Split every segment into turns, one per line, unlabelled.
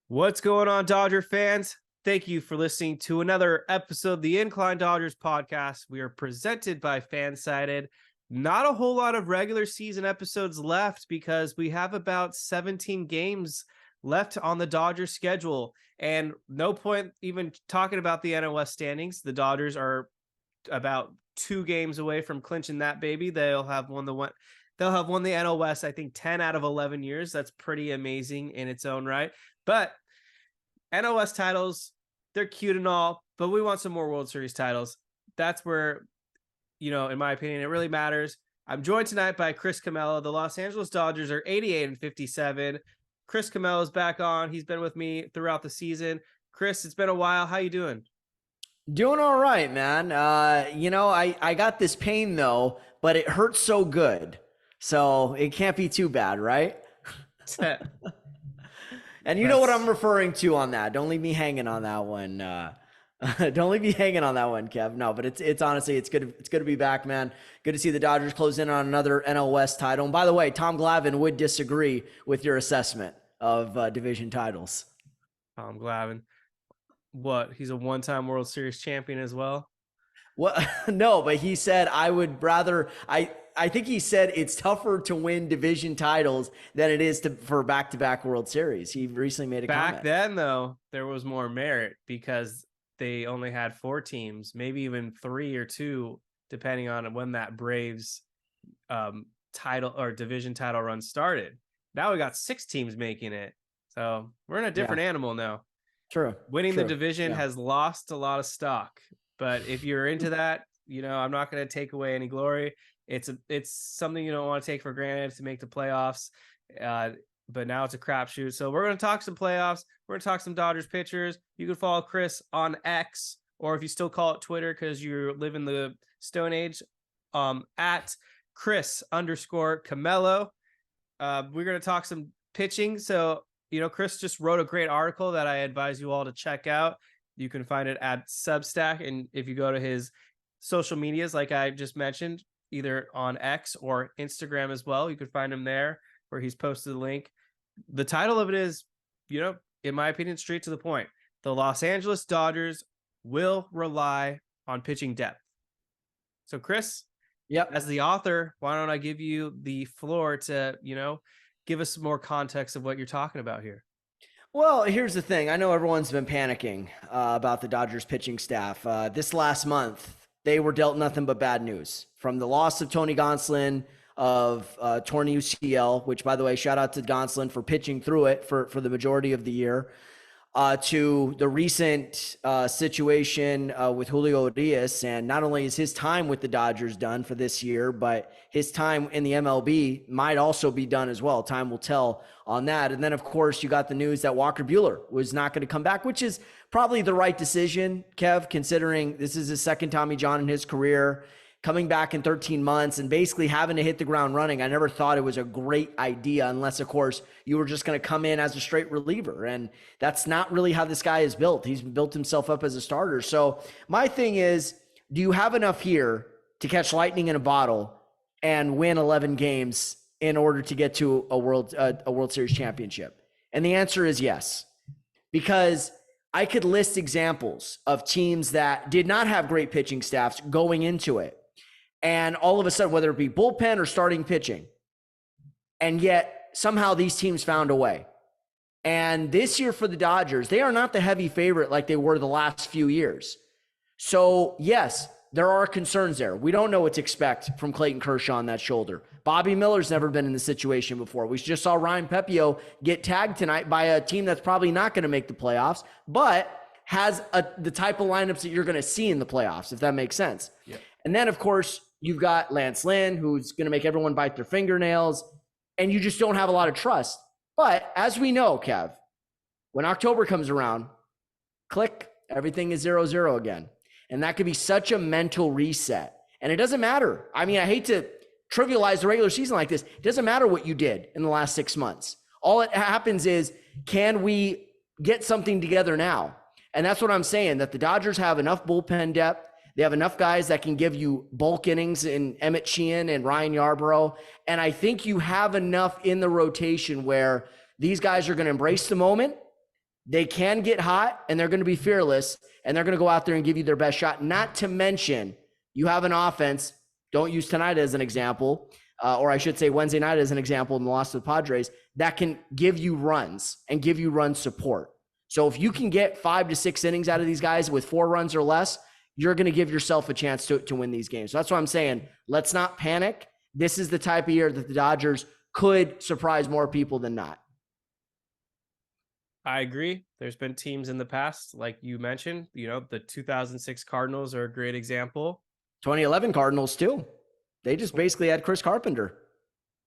What's going on, Dodger fans? Thank you for listening to another episode of the Incline Dodgers podcast. We are presented by FanSided. Not a whole lot of regular season episodes left because we have about 17 games left on the Dodgers schedule. And no point even talking about the NL West standings. The Dodgers are about 2 games away from clinching that baby. They'll have won the NL West, I think, 10 out of 11 years. That's pretty amazing in its own right. But NL West titles, they're cute and all, but we want some more World Series titles. That's where, in my opinion, it really matters. I'm joined tonight by Chris Camello. The Los Angeles Dodgers are 88-57. Chris Camello is back on. He's been with me throughout the season. Chris, it's been a while. How you doing?
Doing all right, man. I got this pain though, but it hurts so good. So it can't be too bad, right? And you know what I'm referring to on that. Don't leave me hanging on that one. Don't leave me hanging on that one, Kev. No, but it's honestly, it's good to be back, man. Good to see the Dodgers close in on another NL West title. And by the way, Tom Glavine would disagree with your assessment of division titles.
Tom Glavine. What? He's a one-time World Series champion as well?
Well, no, but he said I would rather I think he said it's tougher to win division titles than it is for back-to-back World Series. He recently made a comment.
Back then, though, there was more merit because they only had 4 teams, maybe even 3 or 2, depending on when that Braves title or division title run started. Now we got 6 teams making it. So we're in a different animal now.
True.
Winning the division has lost a lot of stock. But if you're into that, I'm not going to take away any glory. It's something you don't want to take for granted to make the playoffs. But now it's a crapshoot. So we're going to talk some playoffs. We're going to talk some Dodgers pitchers. You can follow Chris on X, or if you still call it Twitter because you live in the Stone Age, at Chris_Camello. We're going to talk some pitching. So, Chris just wrote a great article that I advise you all to check out. You can find it at Substack. And if you go to his social medias, like I just mentioned, either on X or Instagram as well, you can find him there where he's posted the link. The title of it is, in my opinion, straight to the point. The Los Angeles Dodgers will rely on pitching depth. So, Chris, as the author, why don't I give you the floor to, give us some more context of what you're talking about here.
Well, here's the thing. I know everyone's been panicking about the Dodgers pitching staff. This last month, they were dealt nothing but bad news. From the loss of Tony Gonsolin of torn UCL, which, by the way, shout out to Gonsolin for pitching through it for the majority of the year, to the recent situation with Julio Urias. And not only is his time with the Dodgers done for this year, but his time in the MLB might also be done as well. Time will tell on that. And then, of course, you got the news that Walker Buehler was not going to come back, which is probably the right decision, Kev, considering this is his second Tommy John in his career. Coming back in 13 months and basically having to hit the ground running. I never thought it was a great idea unless, of course, you were just going to come in as a straight reliever. And that's not really how this guy is built. He's built himself up as a starter. So my thing is, do you have enough here to catch lightning in a bottle and win 11 games in order to get to a World Series championship? And the answer is yes, because I could list examples of teams that did not have great pitching staffs going into it. And all of a sudden, whether it be bullpen or starting pitching, and yet somehow these teams found a way. And this year for the Dodgers, they are not the heavy favorite like they were the last few years. So yes, there are concerns there. We don't know what to expect from Clayton Kershaw on that shoulder. Bobby Miller's never been in this situation before. We just saw Ryan Pepio get tagged tonight by a team that's probably not going to make the playoffs, but has the type of lineups that you're going to see in the playoffs, if that makes sense.
Yep.
And then, of course, you've got Lance Lynn, who's going to make everyone bite their fingernails, and you just don't have a lot of trust. But as we know, Kev, when October comes around, click, everything is 0-0 again. And that could be such a mental reset. And it doesn't matter. I mean, I hate to trivialize the regular season like this. It doesn't matter what you did in the last 6 months. All it happens is, can we get something together now? And that's what I'm saying, that the Dodgers have enough bullpen depth. They have enough guys that can give you bulk innings in Emmett Sheehan and Ryan Yarbrough. And I think you have enough in the rotation where these guys are going to embrace the moment They can get hot, and they're going to be fearless, and they're going to go out there and give you their best shot. Not to mention, you have an offense. Don't use tonight as an example, or I should say Wednesday night as an example in the loss to the Padres, that can give you runs and give you run support. So if you can get 5 to 6 innings out of these guys with 4 runs or less, you're going to give yourself a chance to win these games. So that's why I'm saying, let's not panic. This is the type of year that the Dodgers could surprise more people than not.
I agree. There's been teams in the past, like you mentioned, the 2006 Cardinals are a great example.
2011 Cardinals too. They just basically had Chris Carpenter.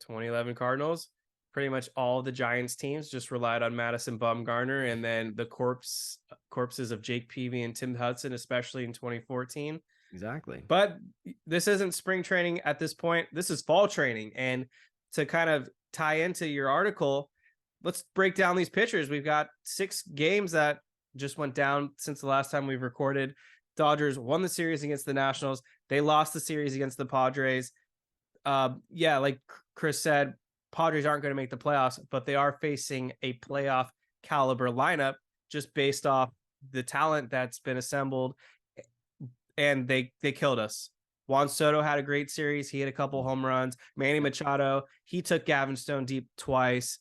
2011 Cardinals, pretty much all the Giants teams just relied on Madison Bumgarner, and then the corpses of Jake Peavy and Tim Hudson, especially in 2014.
Exactly.
But this isn't spring training at this point. This is fall training. And to kind of tie into your article, let's break down these pitchers. We've got 6 games that just went down since the last time we've recorded. Dodgers won the series against the Nationals. They lost the series against the Padres. Like Chris said, Padres aren't going to make the playoffs, but they are facing a playoff caliber lineup just based off the talent that's been assembled. And they killed us. Juan Soto had a great series. He hit a couple home runs. Manny Machado, he took Gavin Stone deep twice.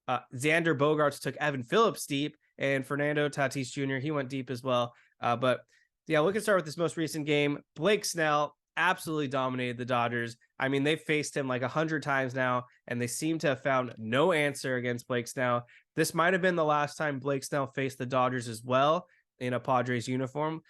Xander Bogaerts took Evan Phillips deep, and Fernando Tatis Jr., he went deep as well. But we can start with this most recent game. Blake Snell absolutely dominated the Dodgers. I mean, they've faced him like 100 times now, and they seem to have found no answer against Blake Snell. This might have been the last time Blake Snell faced the Dodgers as well in a Padres uniform.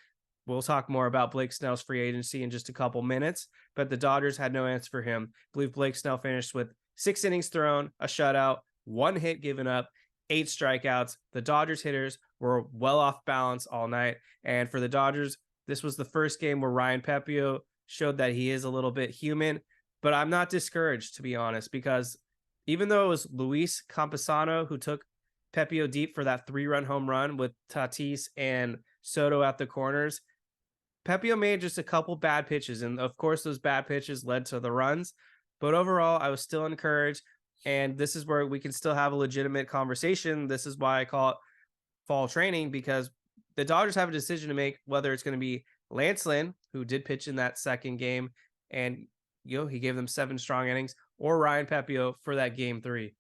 We'll talk more about Blake Snell's free agency in just a couple minutes, but the Dodgers had no answer for him. I believe Blake Snell finished with 6 innings thrown, a shutout, 1 hit given up, 8 strikeouts. The Dodgers hitters were well off balance all night. And for the Dodgers, this was the first game where Ryan Pepiot showed that he is a little bit human, but I'm not discouraged, to be honest, because even though it was Luis Campusano who took Pepiot deep for that 3-run home run with Tatis and Soto at the corners, Pepiot made just a couple bad pitches, and of course those bad pitches led to the runs. But overall, I was still encouraged, and this is where we can still have a legitimate conversation. This is why I call it fall training, because the Dodgers have a decision to make whether it's going to be Lance Lynn, who did pitch in that second game, and he gave them 7 strong innings, or Ryan Pepiot for that game 3.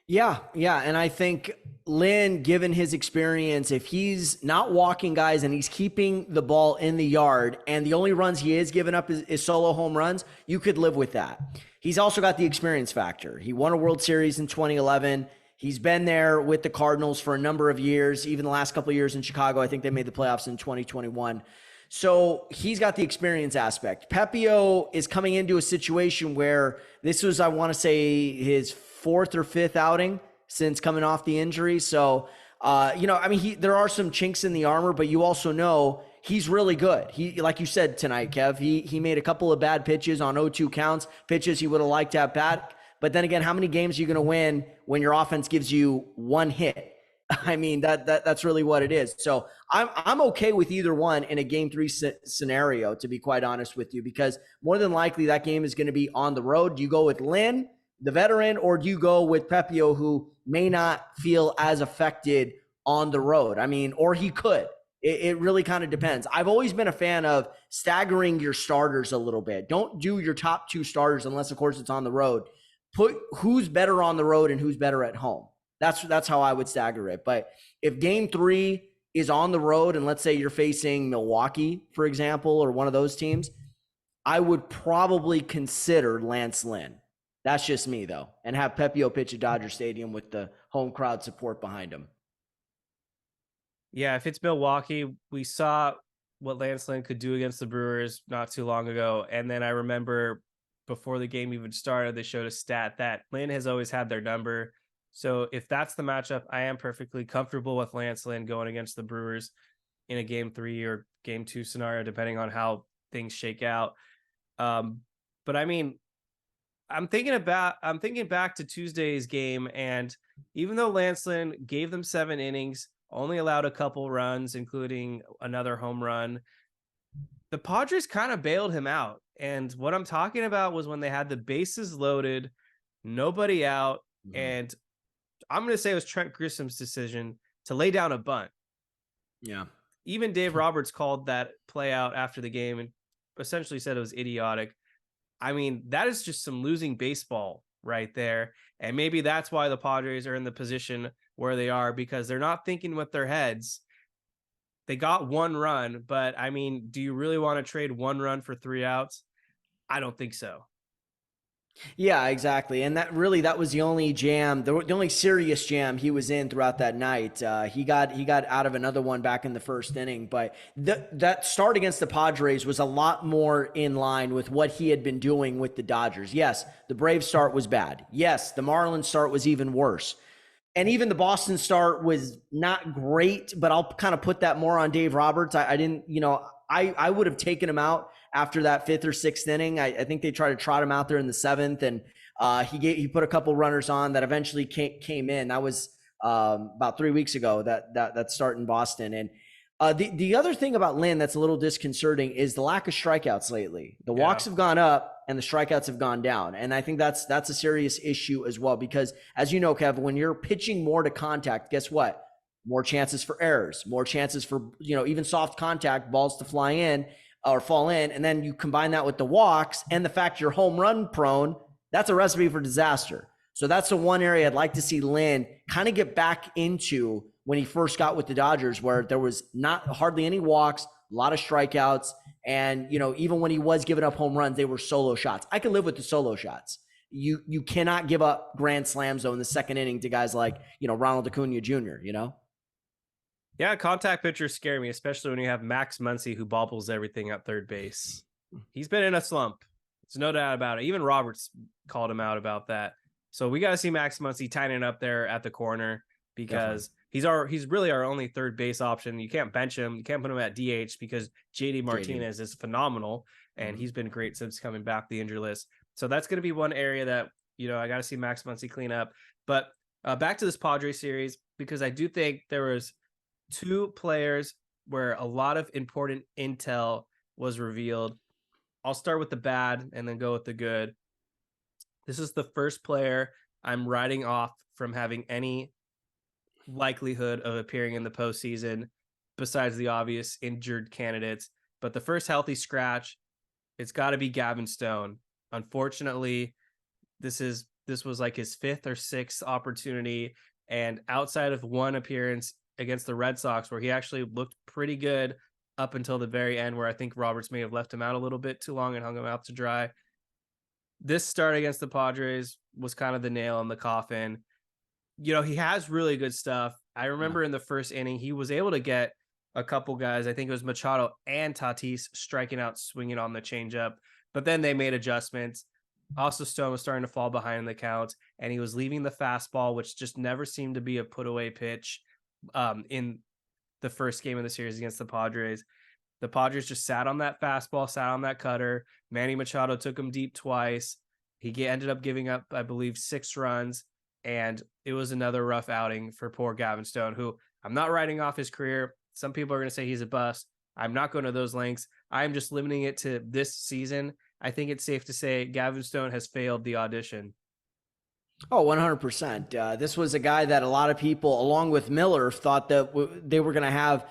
Yeah. And I think Lynn, given his experience, if he's not walking guys and he's keeping the ball in the yard and the only runs he is giving up is solo home runs, you could live with that. He's also got the experience factor. He won a World Series in 2011. He's been there with the Cardinals for a number of years, even the last couple of years in Chicago. I think they made the playoffs in 2021. So he's got the experience aspect. Pepiot is coming into a situation where this was, I want to say, his 4th or 5th outing since coming off the injury. So, there are some chinks in the armor, but you also know he's really good. He, like you said tonight, Kev, he made a couple of bad pitches on 0-2 counts, pitches he would have liked to have back. But then again, how many games are you going to win when your offense gives you 1 hit? I mean, that's really what it is. So I'm okay with either one in a game 3 scenario, to be quite honest with you, because more than likely that game is going to be on the road. Do you go with Lynn, the veteran, or do you go with Pepiot, who may not feel as affected on the road? I mean, or he could. It really kind of depends. I've always been a fan of staggering your starters a little bit. Don't do your top 2 starters unless, of course, it's on the road. Put who's better on the road and who's better at home. That's how I would stagger it. But if game 3 is on the road, and let's say you're facing Milwaukee, for example, or one of those teams, I would probably consider Lance Lynn. That's just me, though, and have Pepiot pitch at Dodger Stadium with the home crowd support behind him.
Yeah, if it's Milwaukee, we saw what Lance Lynn could do against the Brewers not too long ago. And then I remember before the game even started, they showed a stat that Lynn has always had their number. So if that's the matchup, I am perfectly comfortable with Lance Lynn going against the Brewers in a game 3 or game 2 scenario, depending on how things shake out. But I mean, I'm thinking back to Tuesday's game, and even though Lance Lynn gave them 7 innings, only allowed a couple runs, including another home run, the Padres kind of bailed him out. And what I'm talking about was when they had the bases loaded, nobody out, and I'm going to say it was Trent Grissom's decision to lay down a bunt.
Yeah.
Even Dave Roberts called that play out after the game and essentially said it was idiotic. I mean, that is just some losing baseball right there. And maybe that's why the Padres are in the position where they are, because they're not thinking with their heads. They got 1 run, but I mean, do you really want to trade 1 run for 3 outs? I don't think so.
Yeah, exactly. And that was the only jam, the only serious jam he was in throughout that night. He got out of another one back in the first inning, but that start against the Padres was a lot more in line with what he had been doing with the Dodgers. Yes, the Braves start was bad. Yes, the Marlins start was even worse. And even the Boston start was not great, but I'll kind of put that more on Dave Roberts. I didn't, I would have taken him out after that 5th or 6th inning. I think they tried to trot him out there in the 7th, and he put a couple runners on that eventually came in. That was about 3 weeks ago, that start in Boston. And the other thing about Lynn that's a little disconcerting is the lack of strikeouts lately. The walks have gone up and the strikeouts have gone down. And I think that's a serious issue as well, because as you know, Kev, when you're pitching more to contact, guess what? More chances for errors, more chances for, even soft contact balls to fly in or fall in. And then you combine that with the walks and the fact you're home run prone, that's a recipe for disaster. So that's the one area I'd like to see Lynn kind of get back into when he first got with the Dodgers, where there was not hardly any walks, a lot of strikeouts. And, even when he was giving up home runs, they were solo shots. I can live with the solo shots. You cannot give up grand slams though in the 2nd inning to guys like, Ronald Acuna Jr.,
Yeah, contact pitchers scare me, especially when you have Max Muncy, who bobbles everything at third base. He's been in a slump. There's no doubt about it. Even Roberts called him out about that. So we got to see Max Muncy tightening up there at the corner, because he's really our only third base option. You can't bench him. You can't put him at DH because JD Martinez is phenomenal, and he's been great since coming back the injury list. So that's going to be one area that, I got to see Max Muncy clean up. But back to this Padres series, because I do think there was 2 players where a lot of important intel was revealed. I'll start with the bad and then go with the good. This is the first player I'm writing off from having any likelihood of appearing in the postseason, besides the obvious injured candidates. But the first healthy scratch, it's got to be Gavin Stone. Unfortunately, this was like his 5th or 6th opportunity, and outside of one appearance against the Red Sox, where he actually looked pretty good up until the very end, where I think Roberts may have left him out a little bit too long and hung him out to dry. This start against the Padres was kind of the nail in the coffin. He has really good stuff. I remember in the first inning, he was able to get a couple guys. I think it was Machado and Tatis striking out, swinging on the changeup, but then they made adjustments. Also, Stone was starting to fall behind in the count, and he was leaving the fastball, which just never seemed to be a put away pitch in the first game of the series against the Padres. The Padres just sat on that fastball, sat on that cutter. Manny Machado took him deep twice. He ended up giving up, I believe, 6 runs, and it was another rough outing for poor Gavin Stone, who I'm not writing off his career. Some people are going to say he's a bust. I'm not going to those lengths. I'm just limiting it to this season. I think it's safe to say Gavin Stone has failed the audition.
Oh, 100%. This was a guy that a lot of people, along with Miller, thought that they were going to have,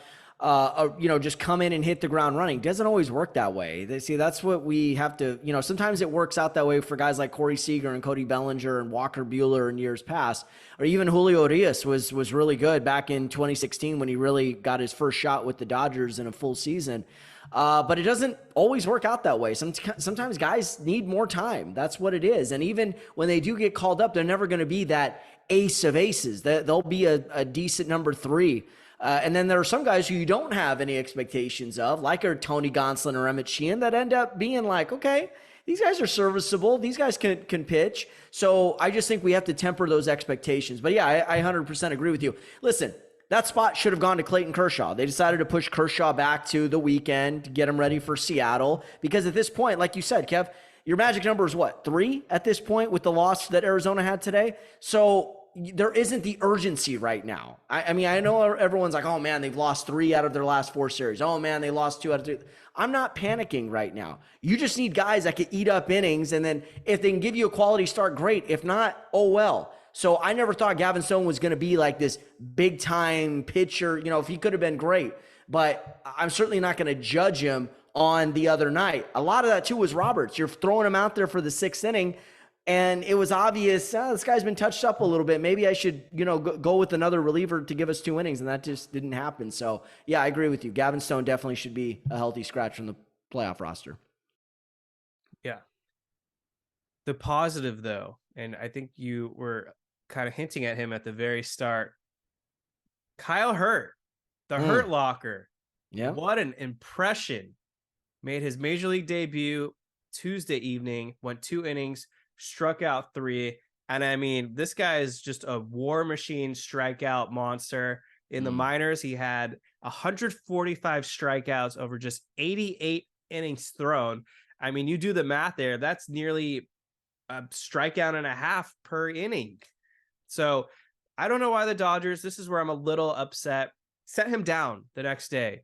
just come in and hit the ground running. Doesn't always work that way. That's what we have to, sometimes it works out that way for guys like Corey Seager and Cody Bellinger and Walker Buehler in years past, or even Julio Urias was really good back in 2016 when he really got his first shot with the Dodgers in a full season. But it doesn't always work out that way. Sometimes guys need more time. That's what it is. And even when they do get called up, they're never going to be that ace of aces. They'll be a decent number 3. And then there are some guys who you don't have any expectations of, like a Tony Gonsolin or Emmett Sheehan, that end up being like, okay, these guys are serviceable. These guys can pitch. So I just think we have to temper those expectations. But yeah, I 100% agree with you. Listen, that spot should have gone to Clayton Kershaw. They decided to push Kershaw back to the weekend to get him ready for Seattle. Because at this point, like you said, Kev, your magic number is what, 3 at this point with the loss that Arizona had today? So there isn't the urgency right now. I mean, I know everyone's like, oh man, they've lost 3 out of their last 4 series. Oh man, they lost 2 out of 3. I'm not panicking right now. You just need guys that can eat up innings. And then if they can give you a quality start, great. If not, oh well. So I never thought Gavin Stone was going to be like this big time pitcher. You know, if he could have been great, but I'm certainly not going to judge him on the other night. A lot of that too was Roberts. You're throwing him out there for the 6th inning. And it was obvious, this guy's been touched up a little bit. Maybe I should, go with another reliever to give us 2 innings. And that just didn't happen. So, yeah, I agree with you. Gavin Stone definitely should be a healthy scratch from the playoff roster.
Yeah. The positive, though, and I think you were kind of hinting at him at the very start, Kyle Hurt, the Hurt Locker.
Yeah.
What an impression. Made his major league debut Tuesday evening, went 2 innings, struck out 3. And I mean, this guy is just a war machine strikeout monster. In the minors, he had 145 strikeouts over just 88 innings thrown. I mean, you do the math there. That's nearly a strikeout and a half per inning. So I don't know why the Dodgers, this is where I'm a little upset, sent him down the next day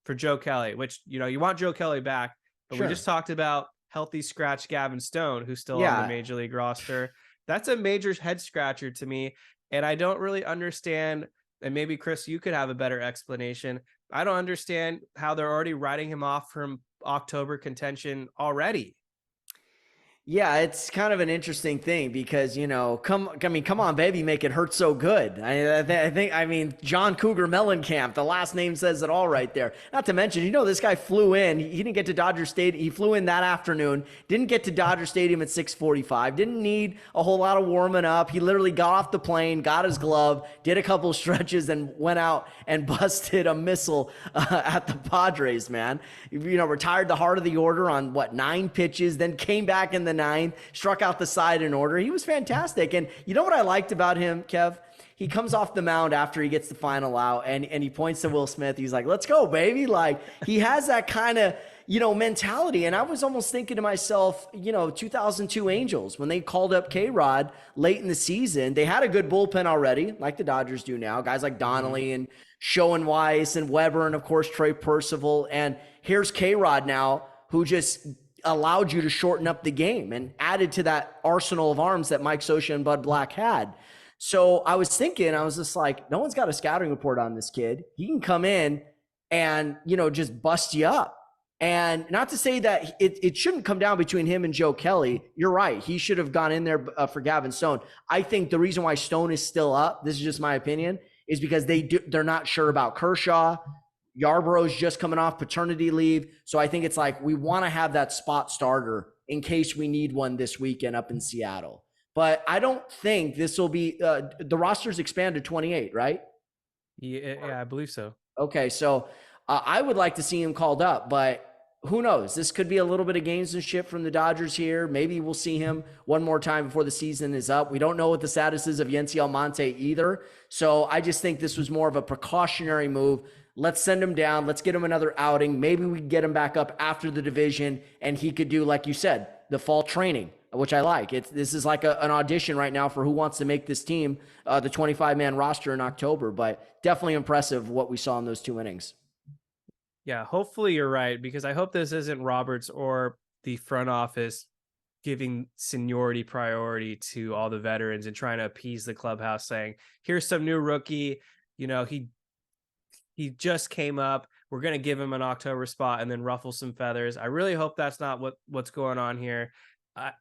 for Joe Kelly, which, you want Joe Kelly back, but we just talked about healthy scratch Gavin Stone, who's still on the major league roster. That's a major head scratcher to me. And I don't really understand, and maybe Chris, you could have a better explanation. I don't understand how they're already writing him off from October contention already.
Yeah, it's kind of an interesting thing because, come on, baby, make it hurt so good. I think, John Cougar Mellencamp, the last name says it all right there. Not to mention, this guy flew in. He didn't get to Dodger Stadium. He flew in that afternoon, didn't get to Dodger Stadium at 6:45, didn't need a whole lot of warming up. He literally got off the plane, got his glove, did a couple stretches, and went out and busted a missile at the Padres, man. Retired the heart of the order on, 9 pitches, then came back in the 9th, struck out the side in order. He was fantastic. And you know what I liked about him, Kev? He comes off the mound after he gets the final out and he points to Will Smith. He's like, let's go, baby. Like, he has that kind of, mentality. And I was almost thinking to myself, 2002 Angels, when they called up K-Rod late in the season, they had a good bullpen already, like the Dodgers do now. Guys like Donnelly and Schoenweiss and Weber and, of course, Trey Percival. And here's K-Rod now, who just allowed you to shorten up the game and added to that arsenal of arms that Mike Scioscia and Bud Black had. So I was just like, no one's got a scouting report on this kid. He can come in and, just bust you up. And not to say that it shouldn't come down between him and Joe Kelly. You're right. He should have gone in there for Gavin Stone. I think the reason why Stone is still up, this is just my opinion, is because they're not sure about Kershaw. Yarborough's just coming off paternity leave. So I think it's like we want to have that spot starter in case we need one this weekend up in Seattle. But I don't think this will be the roster's expanded to 28, right?
Yeah, I believe so.
Okay, so I would like to see him called up, but who knows? This could be a little bit of gamesmanship from the Dodgers here. Maybe we'll see him one more time before the season is up. We don't know what the status is of Yency Almonte either. So I just think this was more of a precautionary move. Let's send him down. Let's get him another outing. Maybe we can get him back up after the division, and he could do, like you said, the fall training, which I like. This is like an audition right now for who wants to make this team, the 25-man roster in October. But definitely impressive what we saw in those 2 innings.
Yeah, hopefully you're right, because I hope this isn't Roberts or the front office giving seniority priority to all the veterans and trying to appease the clubhouse, saying, here's some new rookie, he just came up. We're going to give him an October spot and then ruffle some feathers. I really hope that's not what's going on here. I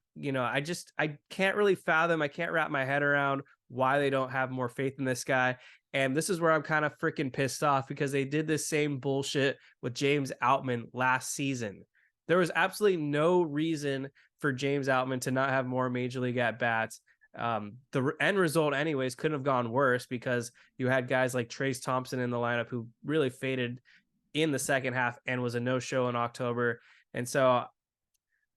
can't really fathom. I can't wrap my head around why they don't have more faith in this guy. And this is where I'm kind of freaking pissed off, because they did this same bullshit with James Outman last season. There was absolutely no reason for James Outman to not have more major league at bats. The end result anyways couldn't have gone worse, because you had guys like Trace Thompson in the lineup who really faded in the second half and was a no-show in October. And so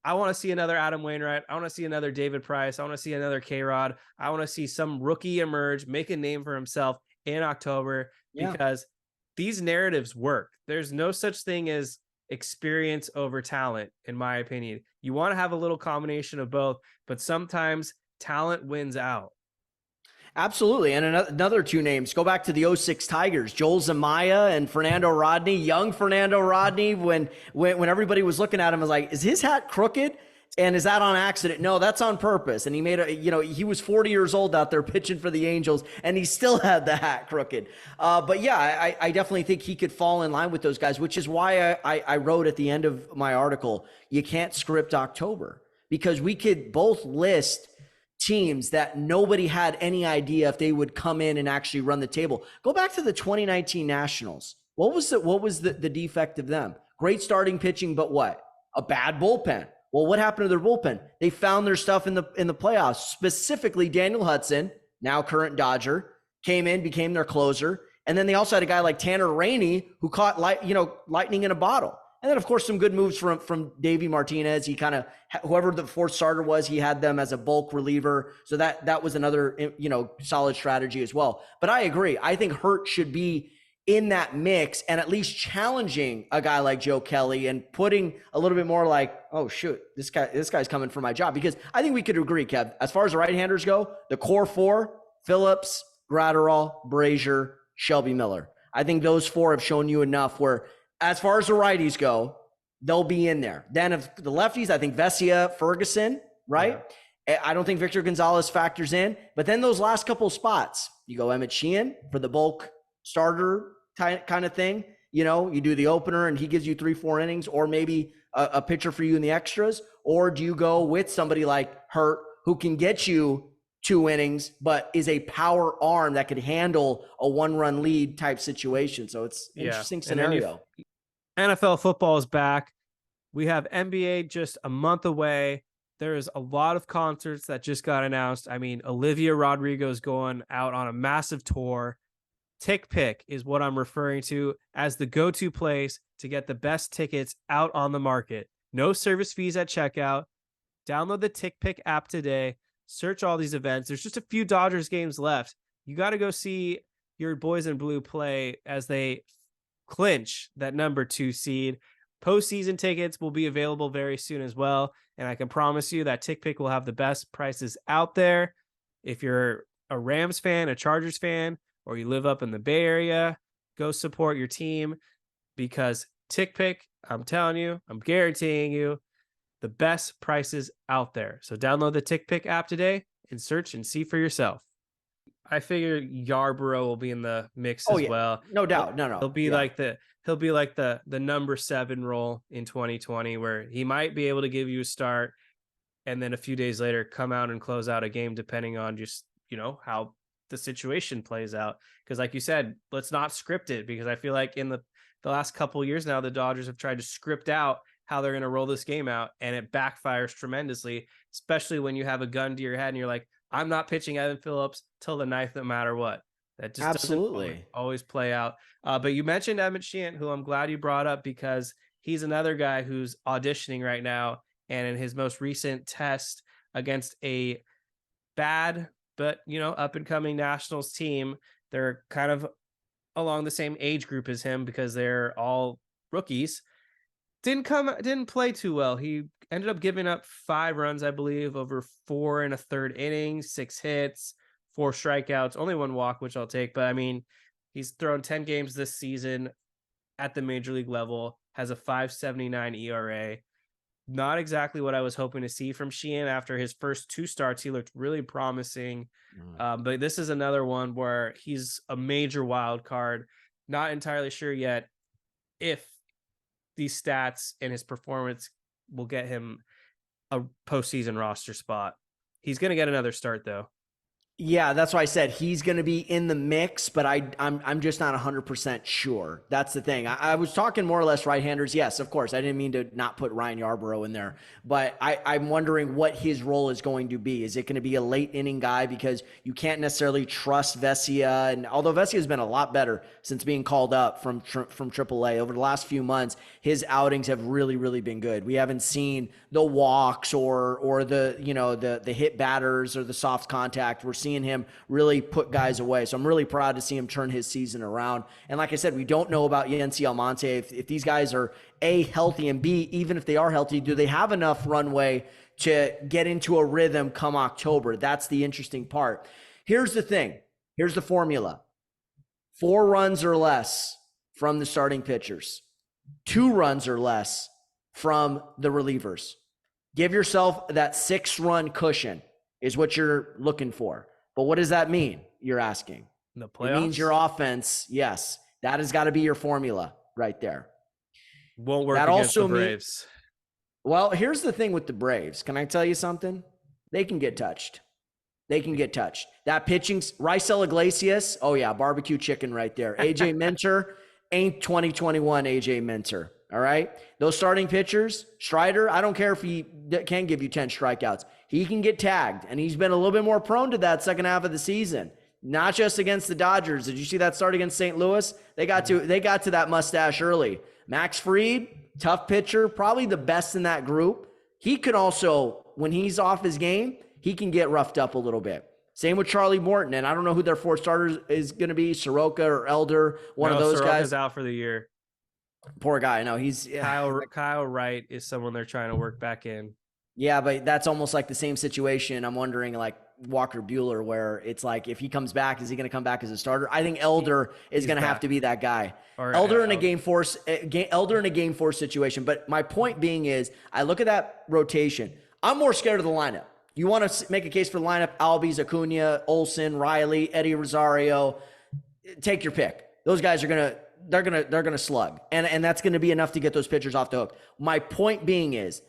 I want to see another Adam Wainwright. I want to see another David Price. I want to see another K-Rod. I want to see some rookie emerge, make a name for himself in October, because these narratives work. There's no such thing as experience over talent, in my opinion. You want to have a little combination of both, but sometimes talent wins out.
Absolutely. And another 2 names, go back to the 06 Tigers, Joel Zamaya and Fernando Rodney, young Fernando Rodney, when everybody was looking at him, was like, is his hat crooked? And is that on accident? No, that's on purpose. And he made he was 40 years old out there pitching for the Angels, and he still had the hat crooked. But yeah, I definitely think he could fall in line with those guys, which is why I wrote at the end of my article, you can't script October, because we could both list teams that nobody had any idea if they would come in and actually run the table. Go back to the 2019 Nationals. What was the defect of them? Great starting pitching, but what? A bad bullpen. Well, what happened to their bullpen? They found their stuff in the playoffs. Specifically, Daniel Hudson, now current Dodger, came in, became their closer. And then they also had a guy like Tanner Rainey who caught lightning in a bottle. And then, of course, some good moves from Davey Martinez. He kind of, whoever the fourth starter was, he had them as a bulk reliever. So that was another, solid strategy as well. But I agree. I think Hurt should be in that mix and at least challenging a guy like Joe Kelly and putting a little bit more like, oh shoot, this guy's coming for my job. Because I think we could agree, Kev, as far as the right-handers go, the core four, Phillips, Gratterall, Brazier, Shelby Miller. I think those four have shown you enough where, as far as the righties go, they'll be in there. Then of the lefties, I think Vesia, Ferguson, right? Yeah. I don't think Victor Gonzalez factors in. But then those last couple spots, you go Emmett Sheehan for the bulk starter kind of thing. You do the opener and he gives you 3-4 innings, or maybe a pitcher for you in the extras. Or do you go with somebody like Hurt, who can get you 2 innings, but is a power arm that could handle a 1-run lead type situation? So it's an interesting scenario.
NFL football is back. We have NBA just a month away. There is a lot of concerts that just got announced. I mean, Olivia Rodrigo is going out on a massive tour. TickPick is what I'm referring to as the go-to place to get the best tickets out on the market. No service fees at checkout. Download the TickPick app today. Search all these events. There's just a few Dodgers games left. You got to go see your boys in blue play as they clinch that number 2 seed. Postseason tickets will be available very soon as well. And I can promise you that TickPick will have the best prices out there. If you're a Rams fan, a Chargers fan, or you live up in the Bay Area, go support your team, because TickPick, I'm telling you, I'm guaranteeing you, the best prices out there. So download the TickPick app today and search and see for yourself. I figure Yarborough will be in the mix as well.
No doubt. No.
He'll be like the number 7 role in 2020, where he might be able to give you a start and then a few days later come out and close out a game, depending on just, how the situation plays out. Because like you said, let's not script it, because I feel like in the last couple of years now, the Dodgers have tried to script out how they're going to roll this game out, and it backfires tremendously, especially when you have a gun to your head and you're like, I'm not pitching Evan Phillips till the 9th, no matter what. That just doesn't always play out. But you mentioned Emmett Sheehan, who I'm glad you brought up, because he's another guy who's auditioning right now. And in his most recent test against a bad but up and coming Nationals team, they're kind of along the same age group as him because they're all rookies. Didn't play too well. He ended up giving up 5 runs, I believe, over 4 1/3 innings, 6 hits, 4 strikeouts, only 1 walk, which I'll take. But I mean, he's thrown 10 games this season at the major league level, has a 5.79 ERA. Not exactly what I was hoping to see from Sheehan. After his first 2 starts, he looked really promising. But this is another one where he's a major wild card. Not entirely sure yet if these stats and his performance will get him a postseason roster spot. He's going to get another start, though.
Yeah, that's why I said he's going to be in the mix, but I'm just not 100% sure. That's the thing. I was talking more or less right-handers. Yes, of course. I didn't mean to not put Ryan Yarborough in there, but I'm wondering what his role is going to be. Is it going to be a late inning guy? Because you can't necessarily trust Vesia, and although Vesia has been a lot better since being called up from AAA over the last few months, his outings have really, really been good. We haven't seen the walks or the hit batters or the soft contact. We're seeing him really put guys away. So I'm really proud to see him turn his season around. And like I said, we don't know about Yency Almonte. If these guys are A, healthy, and B, even if they are healthy, do they have enough runway to get into a rhythm come October? That's the interesting part. Here's the thing. Here's the formula. 4 runs or less from the starting pitchers. 2 runs or less from the relievers. Give yourself that 6-run cushion is what you're looking for. But what does that mean? You're asking.
The playoffs?
It means your offense. Yes, that has got to be your formula right there.
Won't work
that
against
also
the Braves.
Well, here's the thing with the Braves. Can I tell you something? They can get touched. They can get touched. That pitching, Raisel Iglesias, oh yeah, barbecue chicken right there. AJ Minter ain't 2021 AJ Minter. All right. Those starting pitchers, Strider, I don't care if he can give you 10 strikeouts. He can get tagged, and he's been a little bit more prone to that second half of the season. Not just against the Dodgers. Did you see that start against St. Louis? They got to that mustache early. Max Fried, tough pitcher, probably the best in that group. He could also, when he's off his game, he can get roughed up a little bit. Same with Charlie Morton, and I don't know who their fourth starter is going to be, Soroka or Elder, one of those
Soroka's
guys.
Out for the year.
Poor guy. No, he's
Kyle Wright is someone they're trying to work back in.
Yeah, but that's almost like the same situation. I'm wondering, like Walker Buehler, where it's like, if he comes back, is he going to come back as a starter? I think Elder is going to have to be that guy. Elder in a game four situation. But my point being is, I look at that rotation. I'm more scared of the lineup. You want to make a case for the lineup: Albies, Acuna, Olsen, Riley, Eddie Rosario. Take your pick. Those guys are they're gonna slug, and that's gonna be enough to get those pitchers off the hook. My point being is,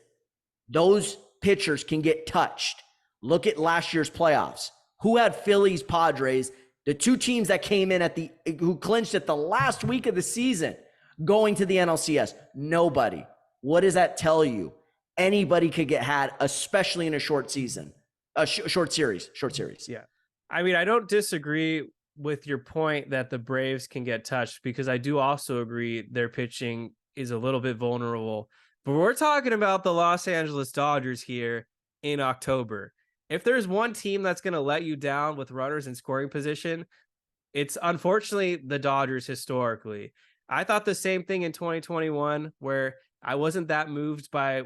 those pitchers can get touched. Look at last year's playoffs. Who had Phillies, Padres, the two teams that came in who clinched at the last week of the season, going to the NLCS? Nobody. What does that tell you? Anybody could get had, especially in a short season, short series.
Yeah. I mean, I don't disagree with your point that the Braves can get touched, because I do also agree their pitching is a little bit vulnerable. But we're talking about the Los Angeles Dodgers here in October. If there's one team that's going to let you down with runners in scoring position, it's unfortunately the Dodgers historically. I thought the same thing in 2021, where I wasn't that moved by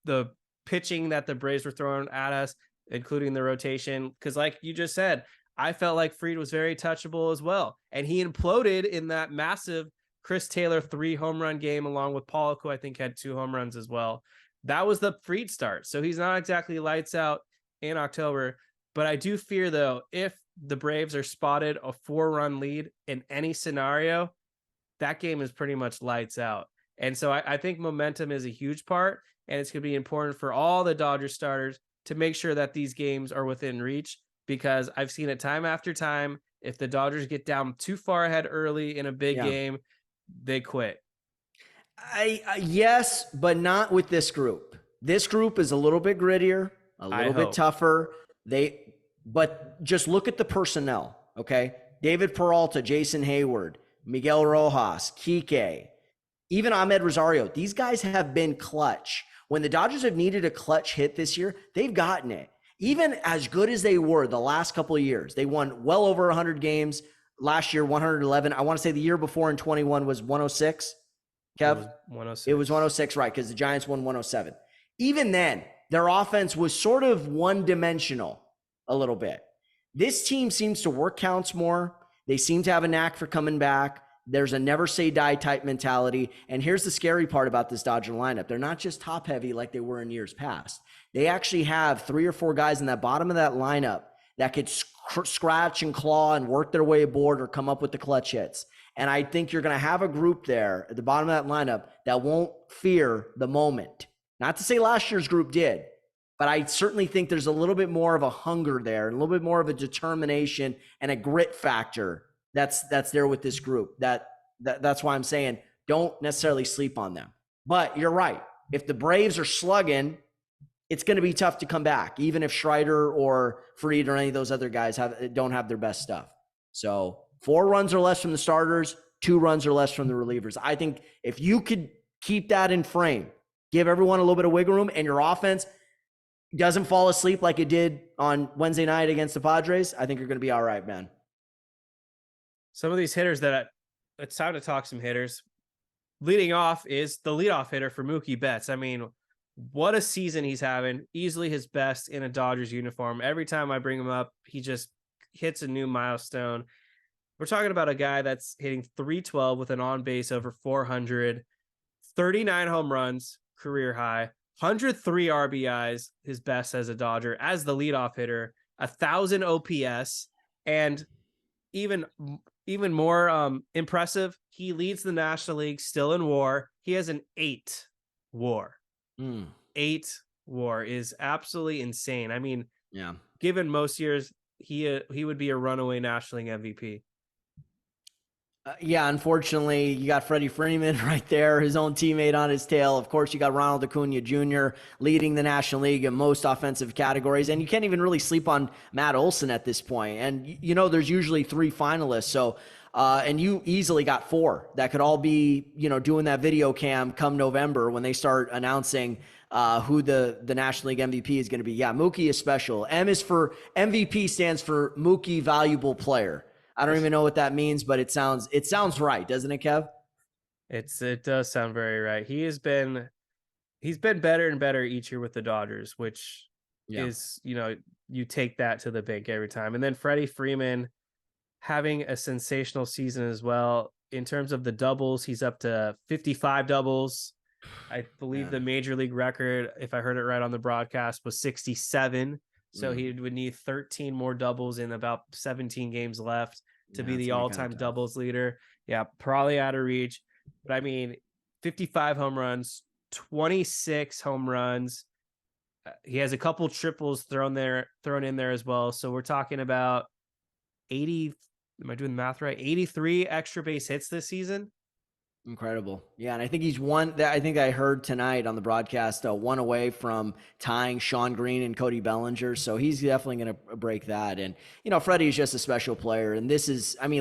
the pitching that the Braves were throwing at us, including the rotation. Because like you just said, I felt like Fried was very touchable as well. And he imploded in that massive Chris Taylor 3 home run game, along with Pollock, who I think had 2 home runs as well. That was the Fried start. So he's not exactly lights out in October. But I do fear, though, if the Braves are spotted a 4-run lead in any scenario, that game is pretty much lights out. And so I think momentum is a huge part. And it's going to be important for all the Dodgers starters to make sure that these games are within reach, because I've seen it time after time. If the Dodgers get down too far ahead early in a big game, they quit.
Yes, but not with this group. This group is a little bit grittier, a little bit tougher. But just look at the personnel, okay? David Peralta, Jason Hayward, Miguel Rojas, Kike, even Ahmed Rosario. These guys have been clutch. When the Dodgers have needed a clutch hit this year, they've gotten it. Even as good as they were the last couple of years, they won well over 100 games. Last year, 111. I want to say the year before in 21 was 106. Kev?
It was 106.
It was 106, right, because the Giants won 107. Even then, their offense was sort of one-dimensional a little bit. This team seems to work counts more. They seem to have a knack for coming back. There's a never say die type mentality. And here's the scary part about this Dodger lineup. They're not just top heavy like they were in years past. They actually have 3 or 4 guys in that bottom of that lineup that could scratch and claw and work their way aboard or come up with the clutch hits. And I think you're going to have a group there at the bottom of that lineup that won't fear the moment. Not to say last year's group did, but I certainly think there's a little bit more of a hunger there, and a little bit more of a determination and a grit factor that's there with this group. That's why I'm saying don't necessarily sleep on them. But you're right. If the Braves are slugging, it's going to be tough to come back, even if Strider or Fried or any of those other guys don't have their best stuff. So 4 runs or less from the starters, 2 runs or less from the relievers. I think if you could keep that in frame, give everyone a little bit of wiggle room, and your offense doesn't fall asleep like it did on Wednesday night against the Padres, I think you're going to be all right, man.
Some of these hitters it's time to talk some hitters. Leading off is the leadoff hitter for Mookie Betts. I mean, what a season he's having. Easily his best in a Dodgers uniform. Every time I bring him up, he just hits a new milestone. We're talking about a guy that's hitting .312 with an on-base over 400, 39 home runs, career high, 103 RBIs, his best as a Dodger, as the leadoff hitter, 1,000 OPS, and even more impressive, he leads the National League still in WAR. He has an 8 WAR. 8 WAR is absolutely insane. I mean,
yeah.
Given most years, he would be a runaway National League MVP.
Yeah, unfortunately, you got Freddie Freeman right there, his own teammate on his tail. Of course, you got Ronald Acuna Jr. leading the National League in most offensive categories. And you can't even really sleep on Matt Olson at this point. And, there's usually 3 finalists. So, and you easily got 4 that could all be, doing that video cam come November when they start announcing who the National League MVP is going to be. Yeah, Mookie is special. MVP stands for Mookie Valuable Player. I don't even know what that means, but it sounds right, doesn't it, Kev?
It does sound very right. He's been better and better each year with the Dodgers, which is, you take that to the bank every time. And then Freddie Freeman having a sensational season as well. In terms of the doubles, he's up to 55 doubles. I believe the major league record, if I heard it right on the broadcast, was 67. So he would need 13 more doubles in about 17 games left to be the all-time doubles leader. Yeah, probably out of reach. But I mean, 55 home runs, 26 home runs. He has a couple triples thrown in there as well. So we're talking about 80. Am I doing the math right? 83 extra base hits this season.
Incredible. Yeah, and I think he's I think I heard tonight on the broadcast, 1 away from tying Sean Green and Cody Bellinger. So he's definitely going to break that. And, Freddie is just a special player. And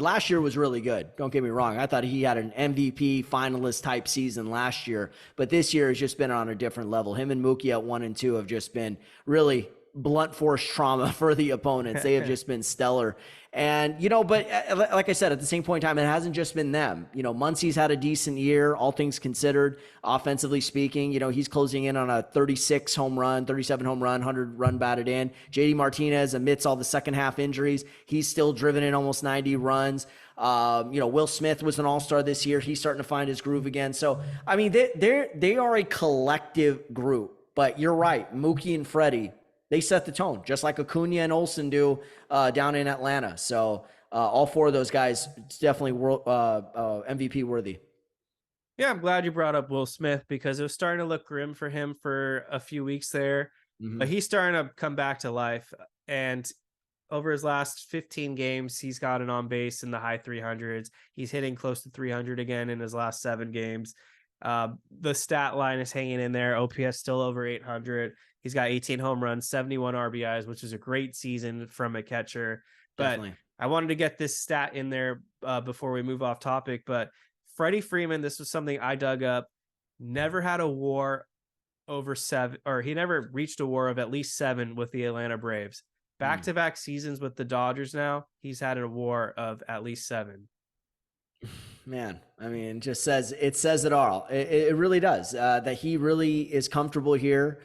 last year was really good. Don't get me wrong. I thought he had an MVP finalist type season last year. But this year has just been on a different level. Him and Mookie at 1 and 2 have just been really blunt force trauma for the opponents. They have just been stellar. And, but like I said, at the same point in time, it hasn't just been them. Muncy's had a decent year, all things considered, offensively speaking. He's closing in on a 37 home run, 100 run batted in. JD Martinez, amidst all the second half injuries, he's still driven in almost 90 runs. Will Smith was an all-star this year. He's starting to find his groove again. So, they are a collective group. But you're right, Mookie and Freddie, they set the tone, just like Acuna and Olson do down in Atlanta. So all 4 of those guys, it's definitely MVP worthy.
Yeah, I'm glad you brought up Will Smith because it was starting to look grim for him for a few weeks there. But he's starting to come back to life. And over his last 15 games, he's gotten on base in the high 300s. He's hitting close to 300 again in his last 7 games. The stat line is hanging in there. OPS still over 800. He's got 18 home runs, 71 RBIs, which is a great season from a catcher. But definitely, I wanted to get this stat in there before we move off topic. But Freddie Freeman, this was something I dug up, never had a WAR over 7, or he never reached a WAR of at least 7 with the Atlanta Braves. Back-to-back seasons with the Dodgers now, he's had a WAR of at least 7.
Man, it says it all. It really does. That he really is comfortable here.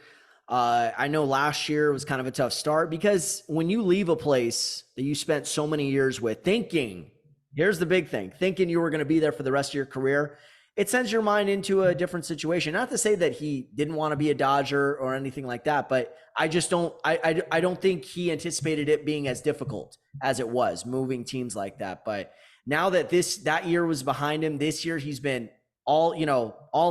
I know last year was kind of a tough start because when you leave a place that you spent so many years with, here's the big thing, thinking you were going to be there for the rest of your career, it sends your mind into a different situation. Not to say that he didn't want to be a Dodger or anything like that, but I don't think he anticipated it being as difficult as it was moving teams like that. But now that that year was behind him, this year he's been all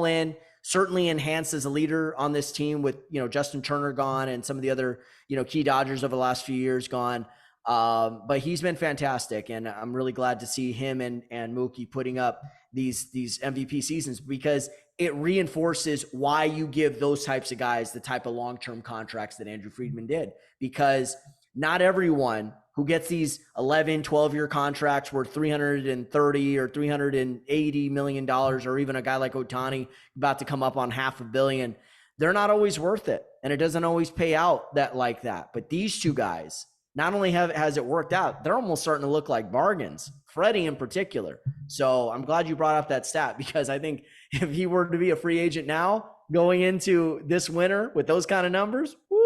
in. Certainly enhanced as a leader on this team with, Justin Turner gone and some of the other, key Dodgers over the last few years gone. But he's been fantastic. And I'm really glad to see him and Mookie putting up these MVP seasons because it reinforces why you give those types of guys the type of long-term contracts that Andrew Friedman did, because not everyone who gets these 11, 12-year contracts worth $330 or $380 million, or even a guy like Ohtani about to come up on $500 million, they're not always worth it. And it doesn't always pay out like that. But these 2 guys, not only has it worked out, they're almost starting to look like bargains, Freddie in particular. So I'm glad you brought up that stat because I think if he were to be a free agent now going into this winter with those kind of numbers, woo.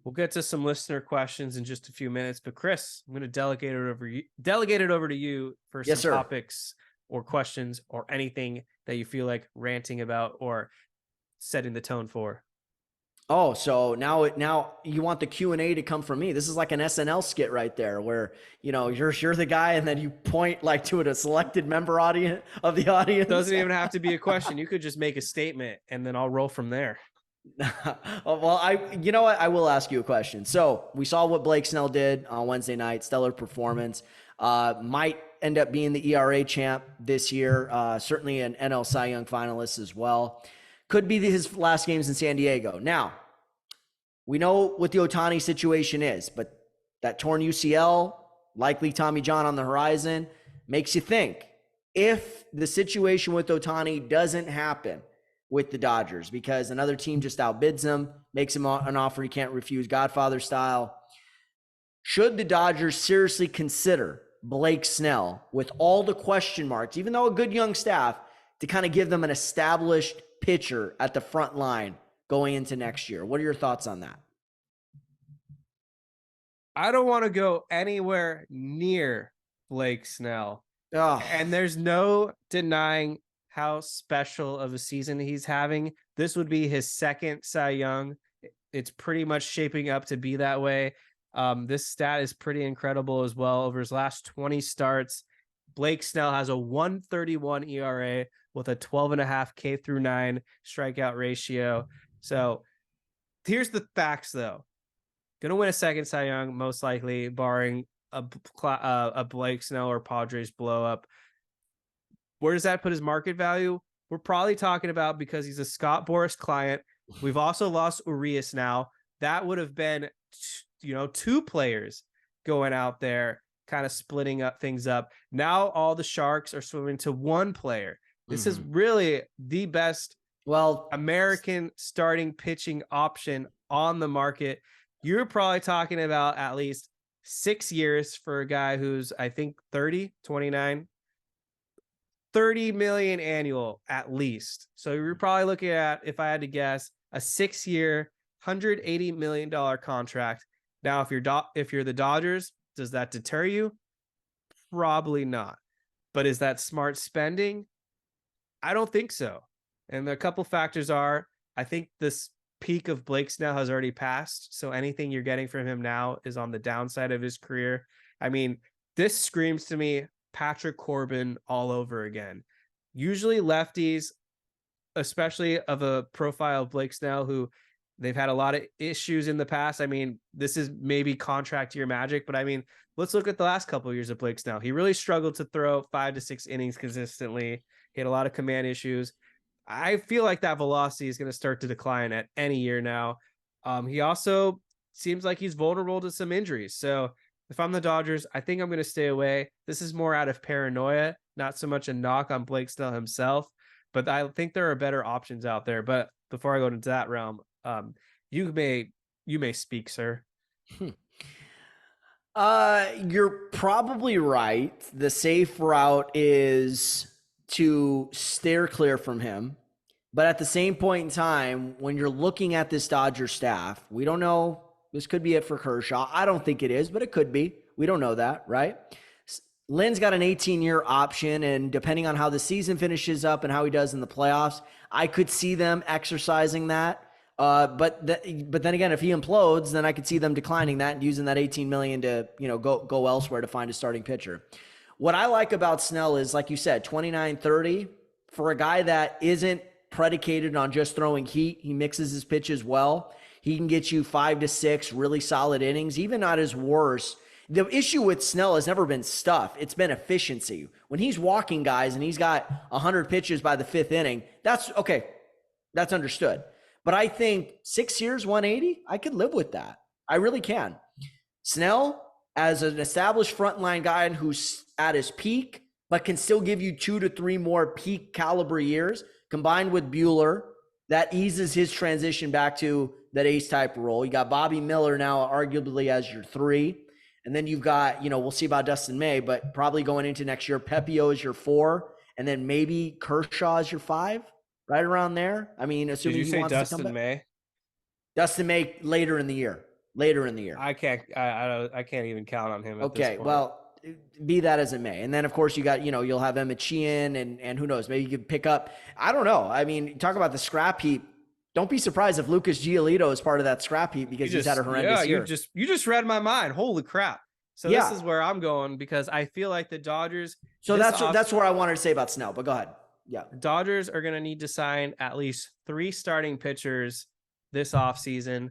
We'll get to some listener questions in just a few minutes, but Chris, I'm going to delegate it over to you for some topics or questions or anything that you feel like ranting about or setting the tone for?
Oh, so now you want the Q&A to come from me. This is like an SNL skit right there where, you're the guy and then you point like to a selected member audience of the audience.
Doesn't even have to be a question. You could just make a statement and then I'll roll from there.
Well, you know what? I will ask you a question. So we saw what Blake Snell did on Wednesday night. Stellar performance. Might end up being the ERA champ this year. Certainly an NL Cy Young finalist as well. Could be his last games in San Diego. Now, we know what the Ohtani situation is, but that torn UCL, likely Tommy John on the horizon, makes you think if the situation with Ohtani doesn't happen with the Dodgers because another team just outbids him, makes him an offer he can't refuse, Godfather style, should the Dodgers seriously consider Blake Snell with all the question marks, even though a good young staff, to kind of give them an established pitcher at the front line going into next year? What are your thoughts on that?
I don't want to go anywhere near Blake Snell.
Oh.
And there's no denying how special of a season he's having. This would be his second Cy Young. It's pretty much shaping up to be that way. This stat is pretty incredible as well. Over his last 20 starts, Blake Snell has a 1.31 ERA with a 12.5 K through 9 strikeout ratio. So here's the facts, though. Going to win a second Cy Young, most likely, barring a Blake Snell or Padres blow up. Where does that put his market value? We're probably talking about, because he's a Scott Boras client. We've also lost Urias now. That would have been, two players going out there, kind of splitting up things up. Now all the Sharks are swimming to one player. This is really the best American starting pitching option on the market. You're probably talking about at least 6 years for a guy who's, I think, 29, 30 million annual at least. So you're probably looking at, if I had to guess, a 6-year, $180 million contract. Now, if you're the Dodgers, does that deter you? Probably not. But is that smart spending? I don't think so. And a couple factors are, I think this peak of Blake Snell has already passed. So anything you're getting from him now is on the downside of his career. I mean, this screams to me Patrick Corbin all over again. Usually lefties, especially of a profile of Blake Snell, who they've had a lot of issues in the past. I mean, this is maybe contract year magic, but I mean, let's look at the last couple of years of Blake Snell. He really struggled to throw 5 to 6 innings consistently. He had a lot of command issues. I feel like that velocity is going to start to decline at any year now. He also seems like he's vulnerable to some injuries. So if I'm the Dodgers, I think I'm going to stay away. This is more out of paranoia, not so much a knock on Blake Snell himself, but I think there are better options out there. But before I go into that realm, you may speak, sir.
You're probably right. The safe route is to steer clear from him. But at the same point in time, when you're looking at this Dodger staff, we don't know. This could be it for Kershaw. I don't think it is, but it could be. We don't know that, right? Lynn's got an 18-year option, and depending on how the season finishes up and how he does in the playoffs, I could see them exercising that. But then again, if he implodes, then I could see them declining that and using that $18 million to go elsewhere to find a starting pitcher. What I like about Snell is, like you said, 29, 30, for a guy that isn't predicated on just throwing heat. He mixes his pitches well. He can get you 5 to 6 really solid innings, even not his worst. The issue with Snell has never been stuff. It's been efficiency. When he's walking guys and he's got 100 pitches by the 5th inning, that's okay. That's understood. But I think 6 years, 180, I could live with that. I really can. Snell, as an established frontline guy who's at his peak, but can still give you 2 to 3 more peak caliber years, combined with Buehler, that eases his transition back to that ace type role. You got Bobby Miller now arguably as your 3. And then you've got, we'll see about Dustin May, but probably going into next year, Pepio is your 4. And then maybe Kershaw is your 5, right around there. I mean, assuming
Did you
he
say
wants
Dustin
to come back.
May?
Dustin May later in the year.
I can't even count on him. At
okay.
This point.
Well, be that as it may. And then of course you got, you'll have Emmett Sheehan and who knows, maybe you could pick up, I don't know. I mean, talk about the scrap heap. Don't be surprised if Lucas Giolito is part of that scrap heap because he's had a horrendous year.
You just read my mind. Holy crap. So this is where I'm going because I feel like the Dodgers.
So that's where I wanted to say about Snell, but go ahead. Yeah.
Dodgers are going to need to sign at least 3 starting pitchers this offseason.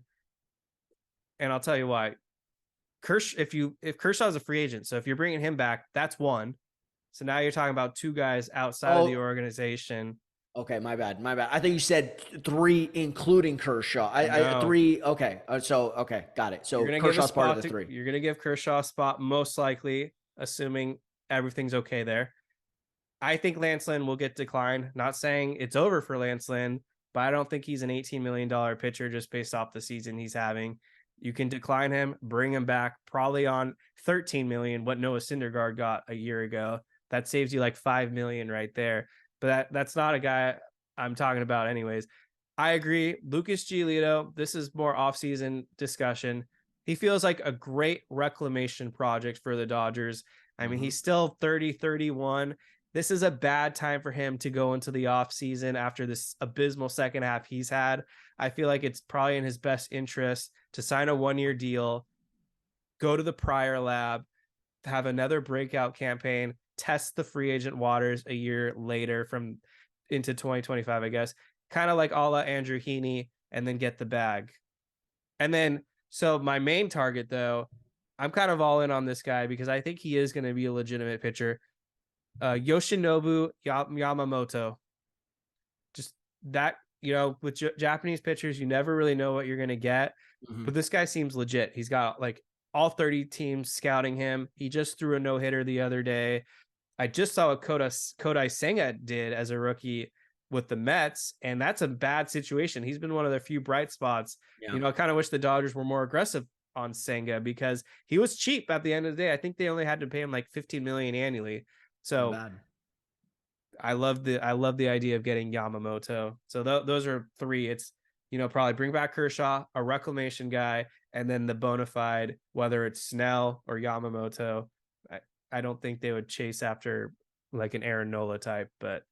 And I'll tell you why. If Kershaw's a free agent, so if you're bringing him back, that's 1. So now you're talking about 2 guys outside of the organization.
Okay, my bad. I think you said 3, including Kershaw. I 3. Okay, okay, got it. So Kershaw's part of the 3.
You're gonna give Kershaw a spot, most likely, assuming everything's okay there. I think Lance Lynn will get declined. Not saying it's over for Lance Lynn, but I don't think he's an $18 million pitcher just based off the season he's having. You can decline him, bring him back, probably on $13 million, what Noah Syndergaard got a year ago. That saves you like $5 million right there. But that's not a guy I'm talking about anyways. I agree. Lucas Giolito, this is more offseason discussion. He feels like a great reclamation project for the Dodgers. I mean, he's still 30, 31. This is a bad time for him to go into the offseason after this abysmal second half he's had. I feel like it's probably in his best interest to sign a 1-year deal, go to the prior lab, have another breakout campaign, test the free agent waters a year later from into 2025, I guess, kind of like a la Andrew Heaney, and then get the bag. And then, so my main target though, I'm kind of all in on this guy because I think he is going to be a legitimate pitcher. Yoshinobu Yamamoto. Just that, with Japanese pitchers, you never really know what you're going to get, but this guy seems legit. He's got like all 30 teams scouting him. He just threw a no-hitter the other day. I just saw what Kodai Senga did as a rookie with the Mets, and that's a bad situation. He's been one of the few bright spots. Yeah. I kind of wish the Dodgers were more aggressive on Senga because he was cheap at the end of the day. I think they only had to pay him like $15 million annually. So I love the idea of getting Yamamoto. So those are 3. It's, probably bring back Kershaw, a reclamation guy, and then the bona fide, whether it's Snell or Yamamoto. I don't think they would chase after like an Aaron Nola type, but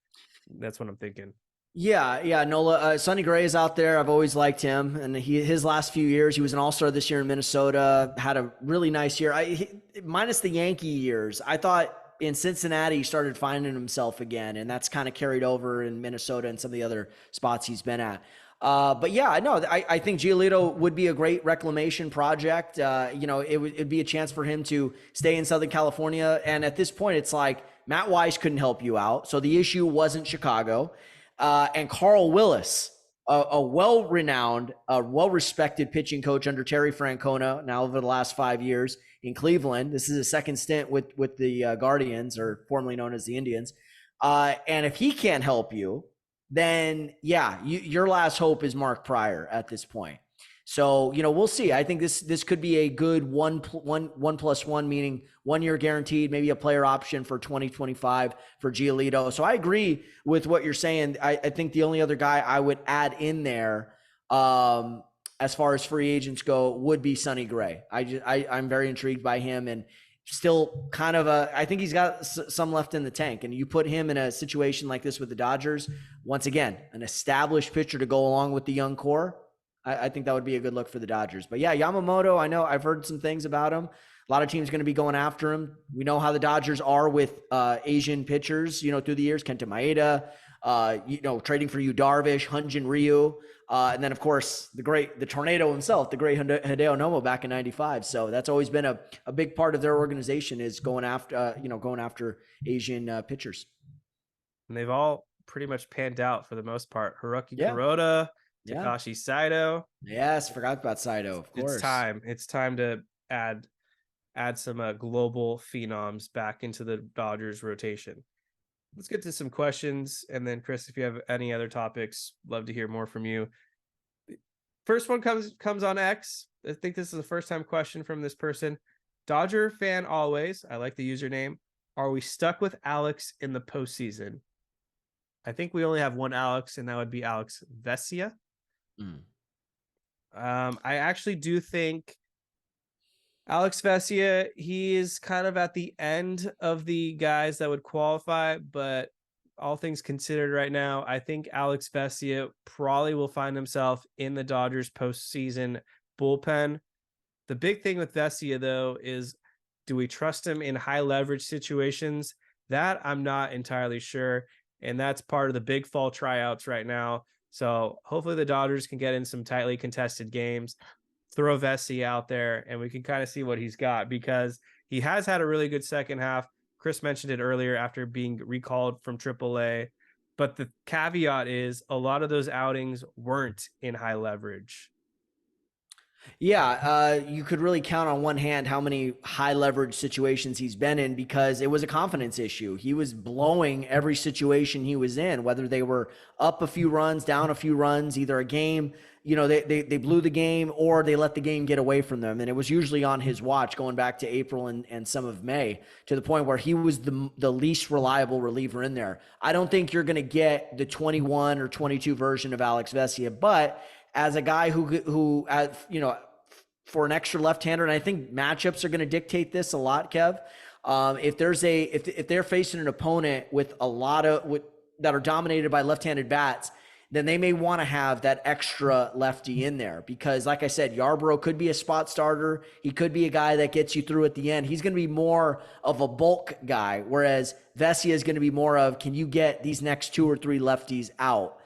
that's what I'm thinking.
Yeah, Nola. Sonny Gray is out there. I've always liked him, and his last few years, he was an all-star this year in Minnesota. Had a really nice year. Minus the Yankee years, I thought in Cincinnati he started finding himself again, and that's kind of carried over in Minnesota and some of the other spots he's been at. But yeah, no, I think Giolito would be a great reclamation project. It'd be a chance for him to stay in Southern California. And at this point, it's like Matt Weiss couldn't help you out. So the issue wasn't Chicago. And Carl Willis, a well-renowned, well-respected pitching coach under Terry Francona now over the last 5 years in Cleveland. This is his second stint with the Guardians, or formerly known as the Indians. And if he can't help you, then yeah, your last hope is Mark Prior at this point. So, we'll see. I think this could be a good 1+1, meaning 1 year guaranteed, maybe a player option for 2025 for Giolito. So I agree with what you're saying. I think the only other guy I would add in there, as far as free agents go, would be Sonny Gray. I'm very intrigued by him, and still kind of I think he's got some left in the tank. And you put him in a situation like this with the Dodgers, once again, an established pitcher to go along with the young core. I think that would be a good look for the Dodgers. But yeah, Yamamoto, I know I've heard some things about him. A lot of teams going to be going after him. We know how the Dodgers are with Asian pitchers, through the years. Kenta Maeda, trading for Yu Darvish, Hyun-Jin Ryu. And then, of course, the tornado himself, the great Hideo Nomo back in '95. So that's always been a big part of their organization, is going after Asian pitchers.
And they've all pretty much panned out for the most part. Hiroki Kuroda, Takashi Saito.
Yes, forgot about Saito, of course.
It's time to add some global phenoms back into the Dodgers rotation. Let's get to some questions, and then Chris, if you have any other topics, love to hear more from you. First one comes on X. I think this is the first time question from this person. Dodger fan always. I like the username. Are we stuck with Alex in the postseason? I think we only have one Alex, and that would be Alex Vesia. I actually do think. Alex Vesia, he is kind of at the end of the guys that would qualify, but all things considered right now, I think Alex Vesia probably will find himself in the Dodgers postseason bullpen. The big thing with Vesia, though, is do we trust him in high leverage situations? That I'm not entirely sure. And that's part of the big fall tryouts right now. So hopefully the Dodgers can get in some tightly contested games, throw Vesia out there, and we can kind of see what he's got, because he has had a really good second half. Chris mentioned it earlier after being recalled from AAA. But the caveat is a lot of those outings weren't in high leverage.
Yeah, you could really count on one hand how many high leverage situations he's been in because it was a confidence issue. He was blowing every situation he was in, whether they were up a few runs, down a few runs, either a game, they blew the game or they let the game get away from them. And it was usually on his watch going back to April and some of May, to the point where he was the least reliable reliever in there. I don't think you're going to get the 21 or 22 version of Alex Vesia, but as a guy who for an extra left-hander, and I think matchups are going to dictate this a lot, Kev. If they're facing an opponent with a lot of that are dominated by left-handed bats, then they may want to have that extra lefty in there because, like I said, Yarbrough could be a spot starter. He could be a guy that gets you through at the end. He's going to be more of a bulk guy, whereas Vesia is going to be more of, can you get these next 2 or 3 lefties out?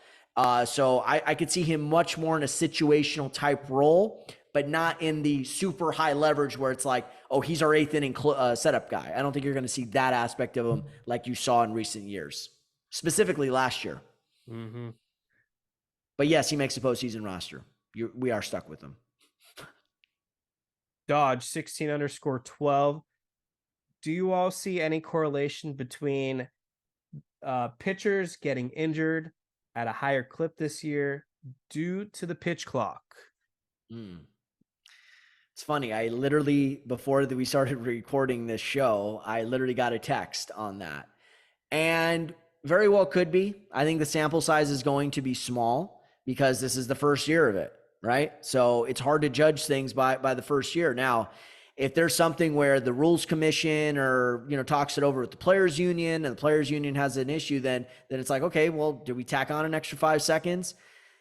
So I could see him much more in a situational type role, but not in the super high leverage where it's like, oh, he's our 8th inning setup guy. I don't think you're going to see that aspect of him like you saw in recent years, specifically last year.
Mm-hmm.
But yes, he makes the postseason roster. We are stuck with him.
Dodge 16_12. Do you all see any correlation between pitchers getting injured at a higher clip this year due to the pitch clock?
It's funny. I literally, before we started recording this show, I literally got a text on that. And very well could be. I think the sample size is going to be small because this is the first year of it, right? So it's hard to judge things by the first year. Now, if there's something where the rules commission or, talks it over with the players union and the players union has an issue, then it's like, okay, well, do we tack on an extra 5 seconds?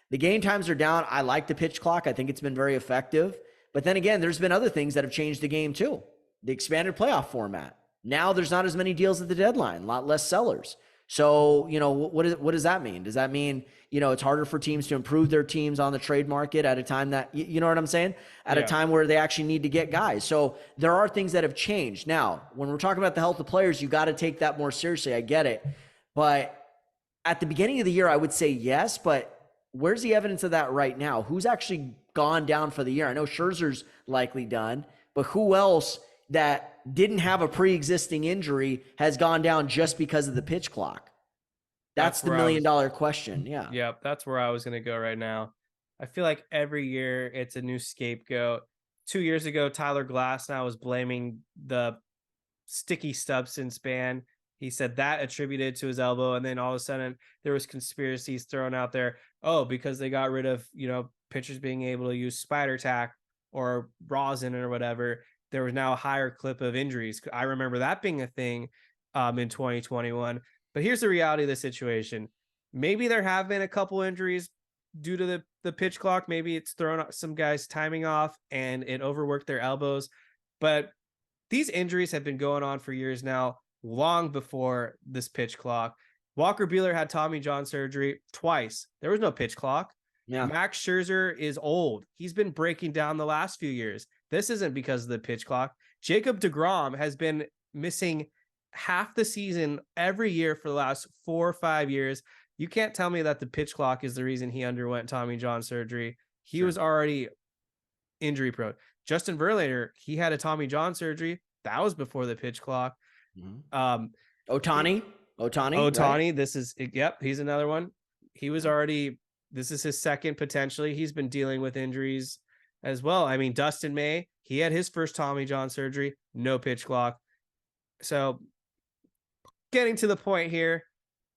The game times are down. I like the pitch clock. I think it's been very effective. But then again, there's been other things that have changed the game too. The expanded playoff format. Now there's not as many deals at the deadline, a lot less sellers. So, what does that mean? Does that mean, it's harder for teams to improve their teams on the trade market at a time that, you know what I'm saying? At a time where they actually need to get guys. So there are things that have changed. Now, when we're talking about the health of players, you got to take that more seriously. I get it. But at the beginning of the year, I would say yes, but where's the evidence of that right now? Who's actually gone down for the year? I know Scherzer's likely done, but who else that didn't have a pre-existing injury has gone down just because of the pitch clock? That's the $1 million question. Yeah.
Yep. That's where I was going to go right now. I feel like every year it's a new scapegoat. 2 years ago, Tyler Glasnow was blaming the sticky substance ban. He said that attributed to his elbow. And then all of a sudden there was conspiracies thrown out there. Oh, because they got rid of, pitchers being able to use spider tack or rosin or whatever, there was now a higher clip of injuries. I remember that being a thing in 2021. But here's the reality of the situation. Maybe there have been a couple injuries due to the pitch clock. Maybe it's thrown some guys' timing off and it overworked their elbows. But these injuries have been going on for years now, long before this pitch clock. Walker Buehler had Tommy John surgery twice. There was no pitch clock. Yeah. Max Scherzer is old. He's been breaking down the last few years. This isn't because of the pitch clock. Jacob deGrom has been missing half the season every year for the last 4 or 5 years. You can't tell me that the pitch clock is the reason he underwent Tommy John surgery. He was already injury prone. Justin Verlander, he had a Tommy John surgery. That was before the pitch clock.
Mm-hmm. Ohtani.
Right? This is, he's another one. He was already, this is his second potentially. He's been dealing with injuries as well. I mean, Dustin May, he had his first Tommy John surgery, no pitch clock. So getting to the point here,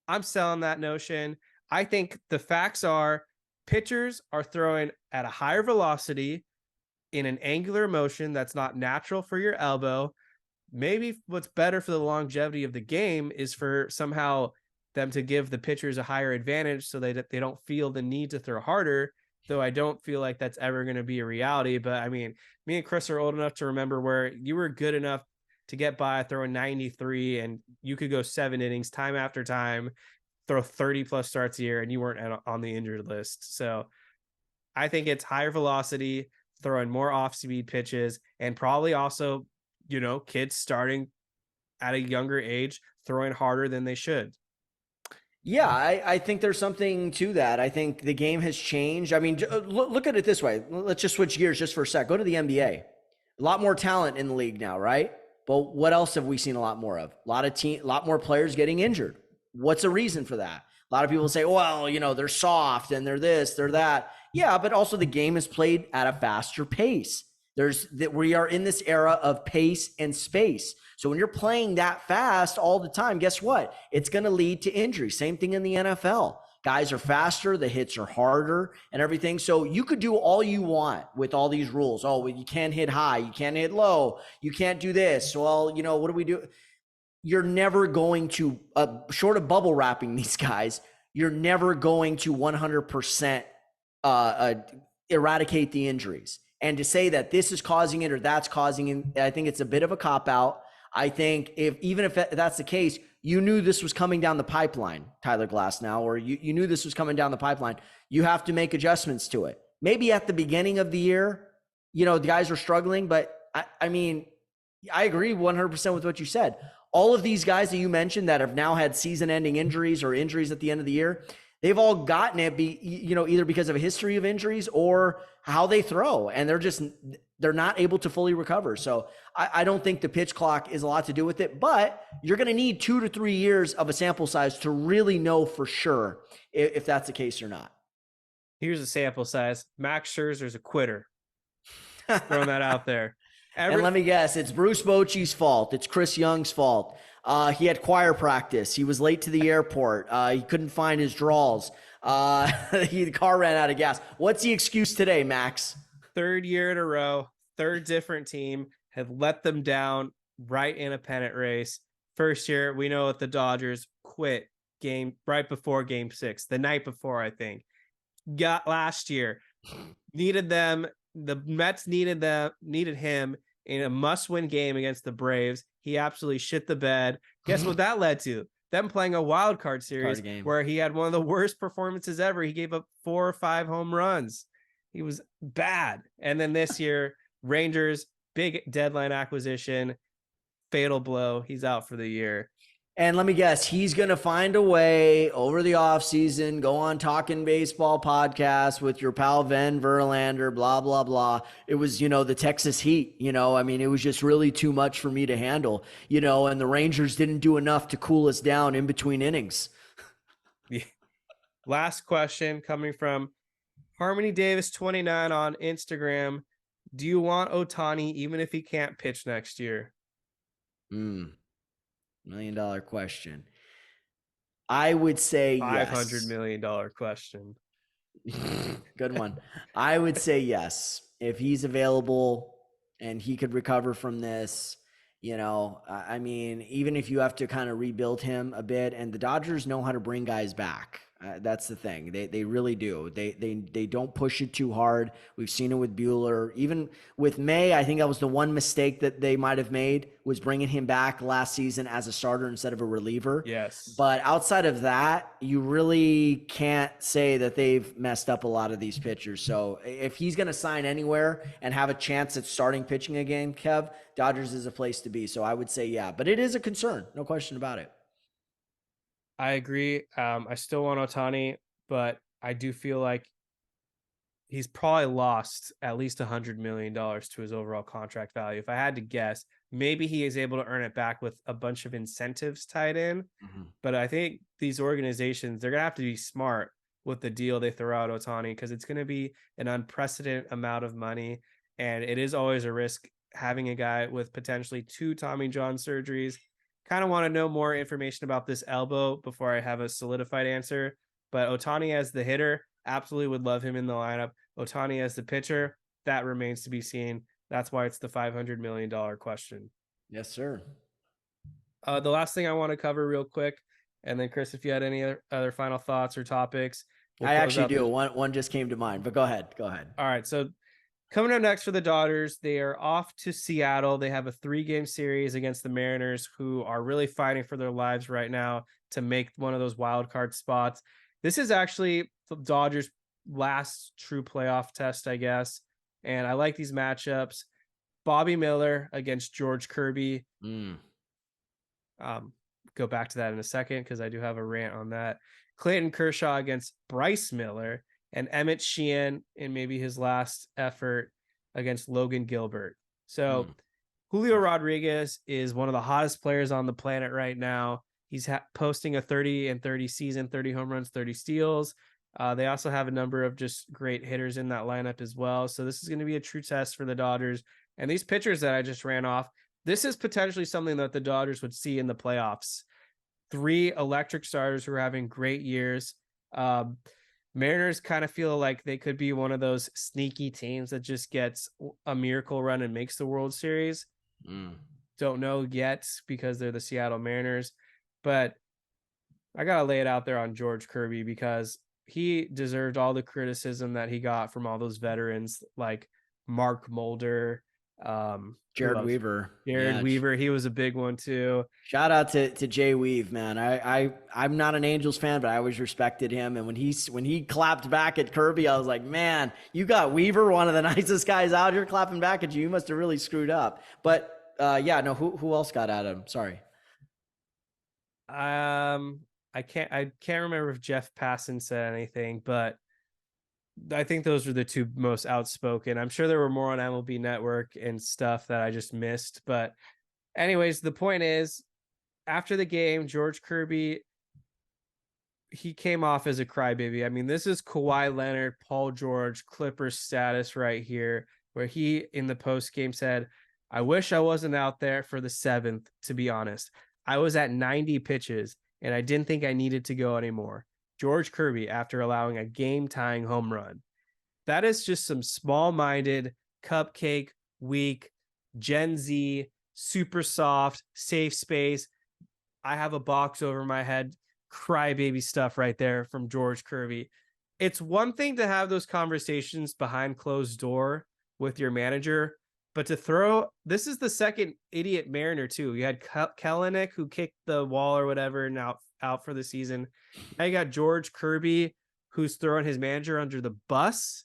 I'm selling that notion. I think the facts are pitchers are throwing at a higher velocity. in an angular motion that's not natural for your elbow. Maybe what's better for the longevity of the game is for somehow them to give the pitchers a higher advantage so they don't feel the need to throw harder, though I don't feel like that's ever going to be a reality. But I mean, me and Chris are old enough to remember where you were good enough to get by throwing 93 and you could go 7 innings time after time, throw 30 plus starts a year, and you weren't on the injured list. So I think it's higher velocity, throwing more off speed pitches, and probably also, kids starting at a younger age, throwing harder than they should.
Yeah, I think there's something to that. I think the game has changed. I mean, look at it this way. Let's just switch gears just for a sec. Go to the NBA. A lot more talent in the league now, right? But what else have we seen a lot more of? A lot more players getting injured. What's a reason for that? A lot of people say, well, they're soft and they're this, they're that. Yeah, but also the game is played at a faster pace. We are in this era of pace and space. So when you're playing that fast all the time, guess what? It's going to lead to injury. Same thing in the NFL. Guys are faster, the hits are harder and everything. So you could do all you want with all these rules. Oh, well, you can't hit high, you can't hit low, you can't do this. Well, what do we do? You're never going to, short of bubble wrapping these guys, you're never going to 100% eradicate the injuries. And to say that this is causing it or that's causing it, I think it's a bit of a cop-out. I think even if that's the case, you knew this was coming down the pipeline, Tyler Glasnow, or you knew this was coming down the pipeline. You have to make adjustments to it. Maybe at the beginning of the year, the guys were struggling, but I mean, I agree 100% with what you said. All of these guys that you mentioned that have now had season-ending injuries or injuries at the end of the year, they've all gotten it, either because of a history of injuries or how they throw, and they're not able to fully recover. So I don't think the pitch clock is a lot to do with it, but you're going to need 2 to 3 years of a sample size to really know for sure if that's the case or not.
Here's a sample size. Max Scherzer's a quitter. Throwing that out there.
And let me guess, it's Bruce Bochy's fault. It's Chris Young's fault. He had choir practice. He was late to the airport. He couldn't find his draws. The car ran out of gas. What's the excuse today, Max?
Third year in a row, third different team have let them down right in a pennant race. First year, we know that the Dodgers quit game right before game 6, the night before, I think. Got last year, needed them. The Mets needed him in a must-win game against the Braves. He absolutely shit the bed. Guess what that led to? Them playing a wild card series where he had one of the worst performances ever. He gave up 4 or 5 home runs. He was bad. And then this year, Rangers, big deadline acquisition, fatal blow. He's out for the year.
And let me guess, he's going to find a way over the offseason, go on Talking Baseball podcast with your pal Ven Verlander, blah, blah, blah. It was, the Texas Heat, I mean, it was just really too much for me to handle, and the Rangers didn't do enough to cool us down in between innings.
Yeah. Last question coming from Harmony Davis 29 on Instagram. Do you want Ohtani even if he can't pitch next year?
$1 million question. I would say yes.
$500 million question.
Good one. I would say yes. If he's available and he could recover from this, I mean, even if you have to kind of rebuild him a bit, and the Dodgers know how to bring guys back. That's the thing. They really do. They don't push it too hard. We've seen it with Buehler. Even with May, I think that was the one mistake that they might have made, was bringing him back last season as a starter instead of a reliever.
Yes.
But outside of that, you really can't say that they've messed up a lot of these pitchers. So if he's going to sign anywhere and have a chance at starting pitching again, Kev, Dodgers is a place to be. So I would say, yeah, but it is a concern. No question about it.
I agree. I still want Ohtani, but I do feel like he's probably lost at least $100 million to his overall contract value. If I had to guess, maybe he is able to earn it back with a bunch of incentives tied in. Mm-hmm. But I think these organizations, they're going to have to be smart with the deal they throw out Ohtani, because it's going to be an unprecedented amount of money. And it is always a risk having a guy with potentially 2 Tommy John surgeries. Kind of want to know more information about this elbow before I have a solidified answer. But Ohtani as the hitter, absolutely would love him in the lineup. Ohtani as the pitcher, that remains to be seen. That's why it's the $500 million question.
Yes, sir.
The last thing I want to cover real quick, and then Chris, if you had any other final thoughts or topics,
I actually do. One just came to mind, but go ahead. Go ahead.
All right. So coming up next for the Dodgers, they are off to Seattle. They have a 3-game series against the Mariners, who are really fighting for their lives right now to make one of those wild card spots. This is actually the Dodgers' last true playoff test, I guess. And I like these matchups. Bobby Miller against George Kirby. Go back to that in a second because I do have a rant on that. Clayton Kershaw against Bryce Miller, and Emmett Sheehan in maybe his last effort against Logan Gilbert. So Julio Rodriguez is one of the hottest players on the planet right now. He's posting a 30-30 season, 30 home runs, 30 steals. They also have a number of just great hitters in that lineup as well. So this is going to be a true test for the Dodgers. And these pitchers that I just ran off, this is potentially something that the Dodgers would see in the playoffs. 3 electric starters who are having great years. Mariners kind of feel like they could be one of those sneaky teams that just gets a miracle run and makes the World Series. Don't know yet because they're the Seattle Mariners, but I got to lay it out there on George Kirby because he deserved all the criticism that he got from all those veterans like Mark Mulder,
Jared Weaver.
Weaver. He was a big one too.
Shout out to Jay Weave, man. I'm not an Angels fan, but I always respected him. And when he clapped back at Kirby, I was like, man, you got Weaver, one of the nicest guys out here, clapping back at you. You must have really screwed up. But who else got at him? Sorry.
I can't remember if Jeff Passan said anything, but I think those were the 2 most outspoken. I'm sure there were more on MLB Network and stuff that I just missed. But anyways, the point is, after the game, George Kirby, he came off as a crybaby. I mean, this is Kawhi Leonard, Paul George, Clippers status right here, where he, in the post game, said, I wish I wasn't out there for the 7th, to be honest. I was at 90 pitches, and I didn't think I needed to go anymore. George Kirby, after allowing a game-tying home run. That is just some small-minded, cupcake, weak, Gen Z, super soft, safe space. I have a box over my head, crybaby stuff right there from George Kirby. It's one thing to have those conversations behind closed door with your manager, but this is the second idiot Mariner too. You had Kelenic who kicked the wall or whatever and out for the season. Now you got George Kirby who's throwing his manager under the bus.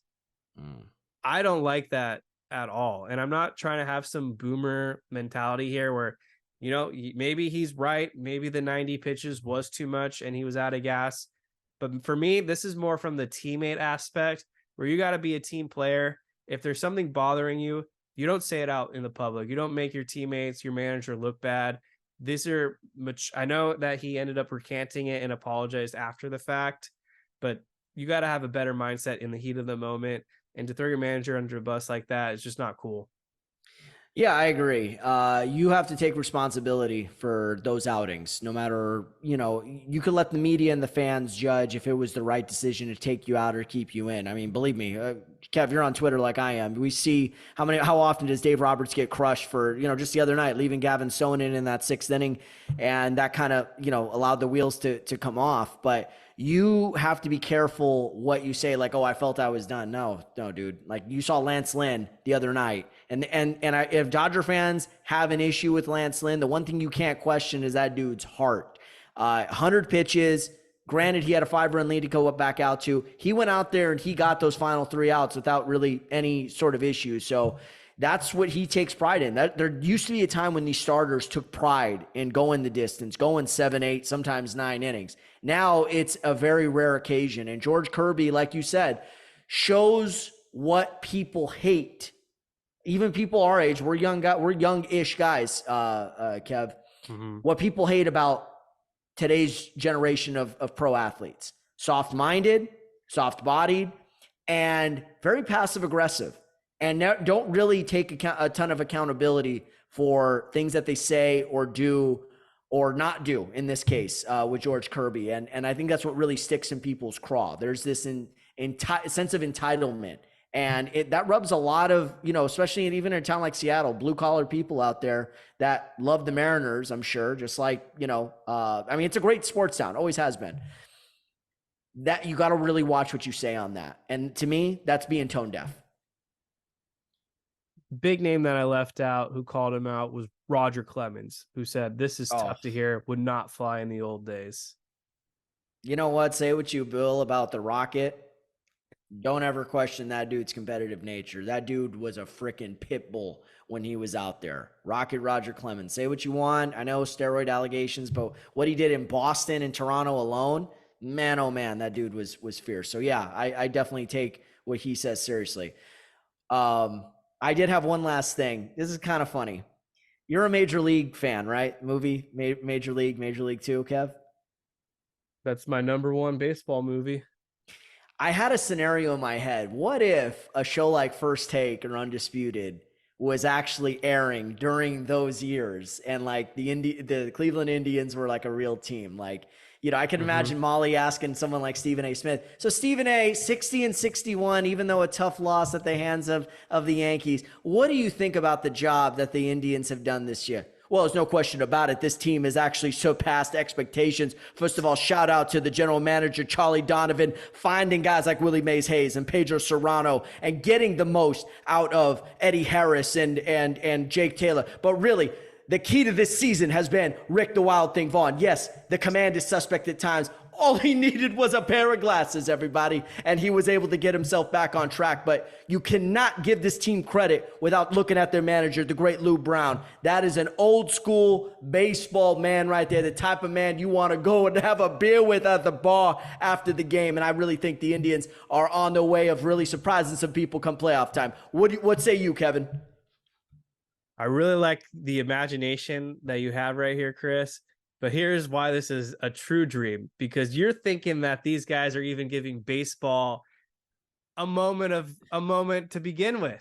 I don't like that at all. And I'm not trying to have some boomer mentality here where, maybe he's right. Maybe the 90 pitches was too much and he was out of gas. But for me, this is more from the teammate aspect where you got to be a team player. If there's something bothering you, you don't say it out in the public. You don't make your teammates, your manager look bad. I know that he ended up recanting it and apologized after the fact, but you got to have a better mindset in the heat of the moment. And to throw your manager under a bus like that is just not cool.
Yeah, I agree. You have to take responsibility for those outings. No matter, you could let the media and the fans judge if it was the right decision to take you out or keep you in. I mean, believe me, Kev, you're on Twitter like I am. We see how often does Dave Roberts get crushed for, just the other night, leaving Gavin Sonnen in that 6th inning. And that kind of, allowed the wheels to come off. But you have to be careful what you say. Like, oh, I felt I was done. No, dude. Like you saw Lance Lynn the other night. If Dodger fans have an issue with Lance Lynn, the one thing you can't question is that dude's heart. 100 pitches. Granted, he had a 5-run lead to go back out to. He went out there and he got those final 3 outs without really any sort of issues. So that's what he takes pride in. There used to be a time when these starters took pride in going the distance, going 7, 8, sometimes 9 innings. Now it's a very rare occasion. And George Kirby, like you said, shows what people hate. Even people our age, we're young-ish guys, Kev. Mm-hmm. What people hate about today's generation of pro athletes. Soft-minded, soft-bodied, and very passive-aggressive. And don't really take a ton of accountability for things that they say or do or not do, in this case, with George Kirby. And I think that's what really sticks in people's craw. There's this sense of entitlement And that rubs a lot of, especially even in a town like Seattle, blue collar people out there that love the Mariners, I'm sure, just like, it's a great sports town, always has been. That you got to really watch what you say on that. And to me, that's being tone deaf.
Big name that I left out who called him out was Roger Clemens, who said, "This is tough to hear, would not fly in the old days."
You know what? Say what you will about the Rocket. Don't ever question that dude's competitive nature. That dude was a freaking pit bull when he was out there. Rocket Roger Clemens. Say what you want. I know steroid allegations, but what he did in Boston and Toronto alone, man, oh man, that dude was fierce. So yeah, I definitely take what he says seriously. I did have one last thing. This is kind of funny. You're a Major League fan, right? Movie, Major League 2, Kev?
That's my number one baseball movie.
I had a scenario in my head. What if a show like First Take or Undisputed was actually airing during those years, and like the Cleveland Indians were like a real team? Like, I can imagine Molly asking someone like Stephen A. Smith. So Stephen A., 60-61, even though a tough loss at the hands of the Yankees. What do you think about the job that the Indians have done this year? Well, there's no question about it. This team has actually surpassed expectations. First of all, shout out to the general manager, Charlie Donovan, finding guys like Willie Mays Hayes and Pedro Serrano and getting the most out of Eddie Harris and Jake Taylor. But really, the key to this season has been Rick the Wild Thing Vaughn. Yes, the command is suspect at times. All he needed was a pair of glasses, everybody, and he was able to get himself back on track. But you cannot give this team credit without looking at their manager, the great Lou Brown. That is an old school baseball man right there, the type of man you want to go and have a beer with at the bar after the game. And I really think the Indians are on the way of really surprising some people come playoff time. What say you, Kevin?
I really like the imagination that you have right here, Chris. But here's why this is a true dream, because you're thinking that these guys are even giving baseball a moment to begin with.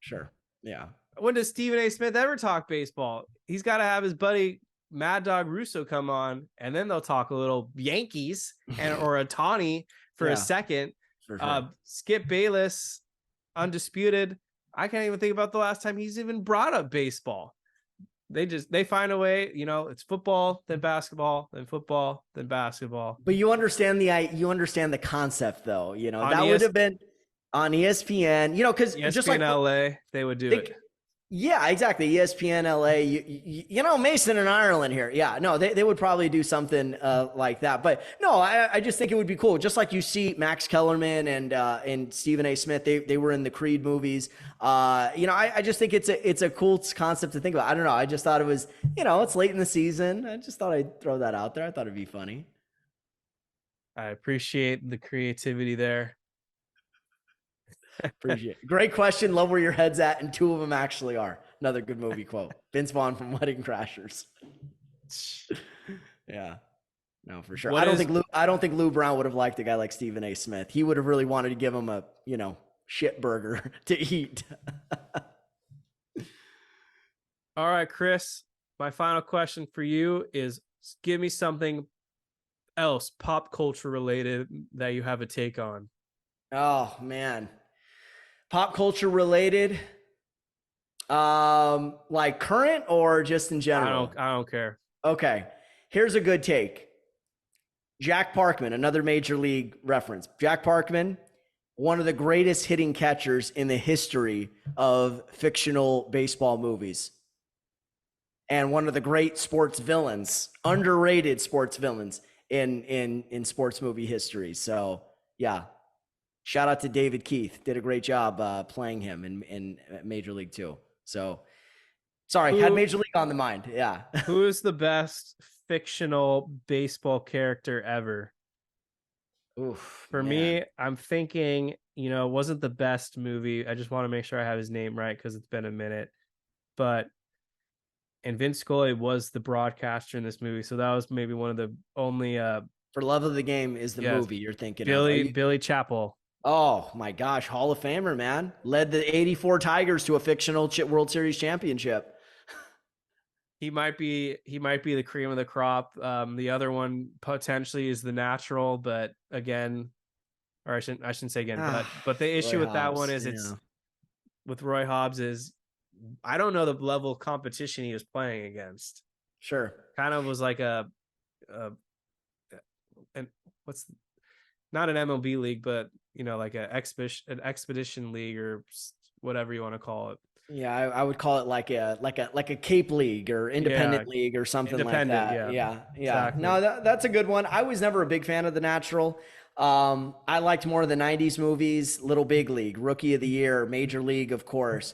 Sure. Yeah.
When does Stephen A. Smith ever talk baseball? He's got to have his buddy Mad Dog Russo come on, and then they'll talk a little Yankees or a Tawny for a second. For sure. Skip Bayless, Undisputed. I can't even think about the last time he's even brought up baseball. They find a way, it's football, then basketball, then football, then basketball.
But you understand the concept though, that would have been on ESPN, because just like
LA, they would do it.
Yeah, exactly. ESPN LA, Mason and Ireland here. Yeah, no, they would probably do something like that. But no, I just think it would be cool. Just like you see Max Kellerman and Stephen A. Smith, they were in the Creed movies. I just think it's a cool concept to think about. I don't know. I just thought it was, it's late in the season. I just thought I'd throw that out there. I thought it'd be funny.
I appreciate the creativity there.
Appreciate it. Great question. Love where your head's at, and two of them actually are. Another good movie quote. Vince Vaughn from Wedding Crashers. Yeah, no, for sure. I don't think Lou Brown would have liked a guy like Stephen A. Smith. He would have really wanted to give him a shit burger to eat.
All right, Chris. My final question for you is: give me something else pop culture related that you have a take on.
Oh man. Pop culture related, like current or just in general?
I don't care.
Okay, here's a good take. Jack Parkman, another major league reference. Jack Parkman, one of the greatest hitting catchers in the history of fictional baseball movies, and one of the great sports villains, underrated sports villains in sports movie history. So yeah. Shout out to David Keith. Did a great job playing him in Major League 2. So, sorry, had Major League on the mind. Yeah.
Who is the best fictional baseball character ever?
Oof.
For me, I'm thinking, it wasn't the best movie. I just want to make sure I have his name right because it's been a minute. And Vince Scully was the broadcaster in this movie. So that was maybe one of the only...
For Love of the Game is the movie you're thinking
of. Billy Chappell.
Oh my gosh, Hall of Famer, man. Led the 84 Tigers to a fictional World Series championship.
He might be the cream of the crop. The other one potentially is the natural, but again, or I shouldn't say again, but the issue
Roy
with that one
Hobbs,
is it's with Roy Hobbs is I don't know the level of competition he was playing against.
Sure.
Kind of was like and what's not an MLB league, but like an expedition league or whatever you want to call it.
Yeah, I would call it like a Cape League or independent league or something like that. Yeah.
Exactly.
No, that's a good one. I was never a big fan of The Natural. I liked more of the 90s movies, Little Big League, Rookie of the Year, Major League, of course.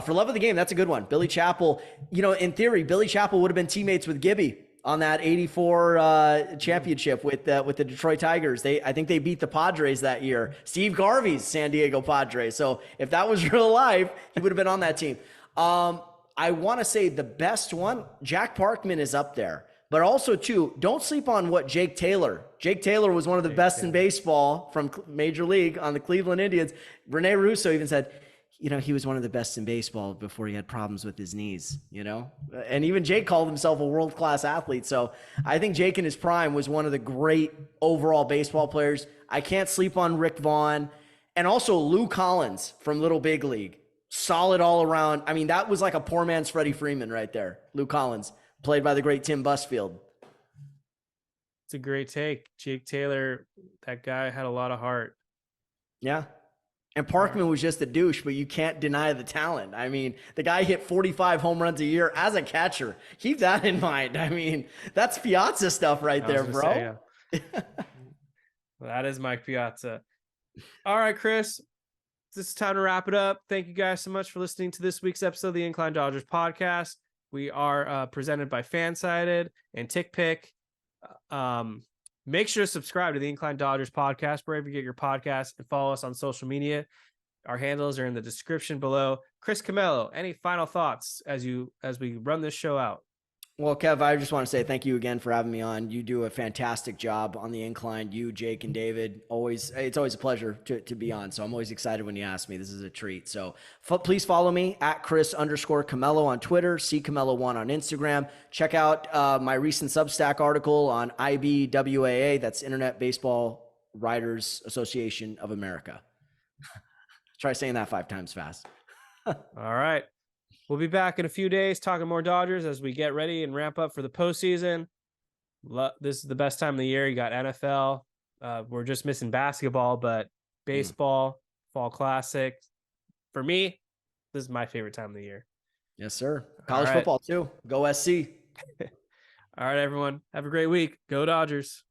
For Love of the Game, that's a good one. Billy Chappell, in theory, Billy Chappell would have been teammates with Gibby on that 84 championship with the Detroit Tigers. I think they beat the Padres that year. Steve Garvey's San Diego Padres. So if that was real life, he would have been on that team. I want to say the best one, Jack Parkman is up there. But also, too, don't sleep on what Jake Taylor was one of the best in baseball from Major League on the Cleveland Indians. Rene Russo even said, he was one of the best in baseball before he had problems with his knees, and even Jake called himself a world-class athlete. So I think Jake in his prime was one of the great overall baseball players. I can't sleep on Rick Vaughn, and also Lou Collins from Little Big League. Solid all around. I mean, that was like a poor man's Freddie Freeman right there. Lou Collins, played by the great Tim Busfield.
It's a great take. Jake Taylor, that guy had a lot of heart.
Yeah. And Parkman was just a douche, but you can't deny the talent. I mean, the guy hit 45 home runs a year as a catcher. Keep that in mind. I mean, that's Piazza stuff right there, bro.
Say, yeah. That is Mike Piazza. All right, Chris, this is time to wrap it up. Thank you guys so much for listening to this week's episode of the Incline Dodgers podcast. We are presented by FanSided and TickPick. Make sure to subscribe to the Incline Dodgers podcast wherever you get your podcasts and follow us on social media. Our handles are in the description below. Chris Camello, any final thoughts as we run this show out?
Well, Kev, I just want to say thank you again for having me on. You do a fantastic job on the Incline. You, Jake, and David, it's always a pleasure to be on. So I'm always excited when you ask me. This is a treat. So please follow me at Chris_Camello on Twitter, CCamello1 on Instagram. Check out my recent Substack article on IBWAA. That's Internet Baseball Writers Association of America. Try saying that 5 times fast.
All right. We'll be back in a few days talking more Dodgers as we get ready and ramp up for the postseason. This is the best time of the year. You got NFL. We're just missing basketball, but baseball, fall classic. For me, this is my favorite time of the year.
Yes, sir. College football too. Go SC.
All right, everyone. Have a great week. Go Dodgers.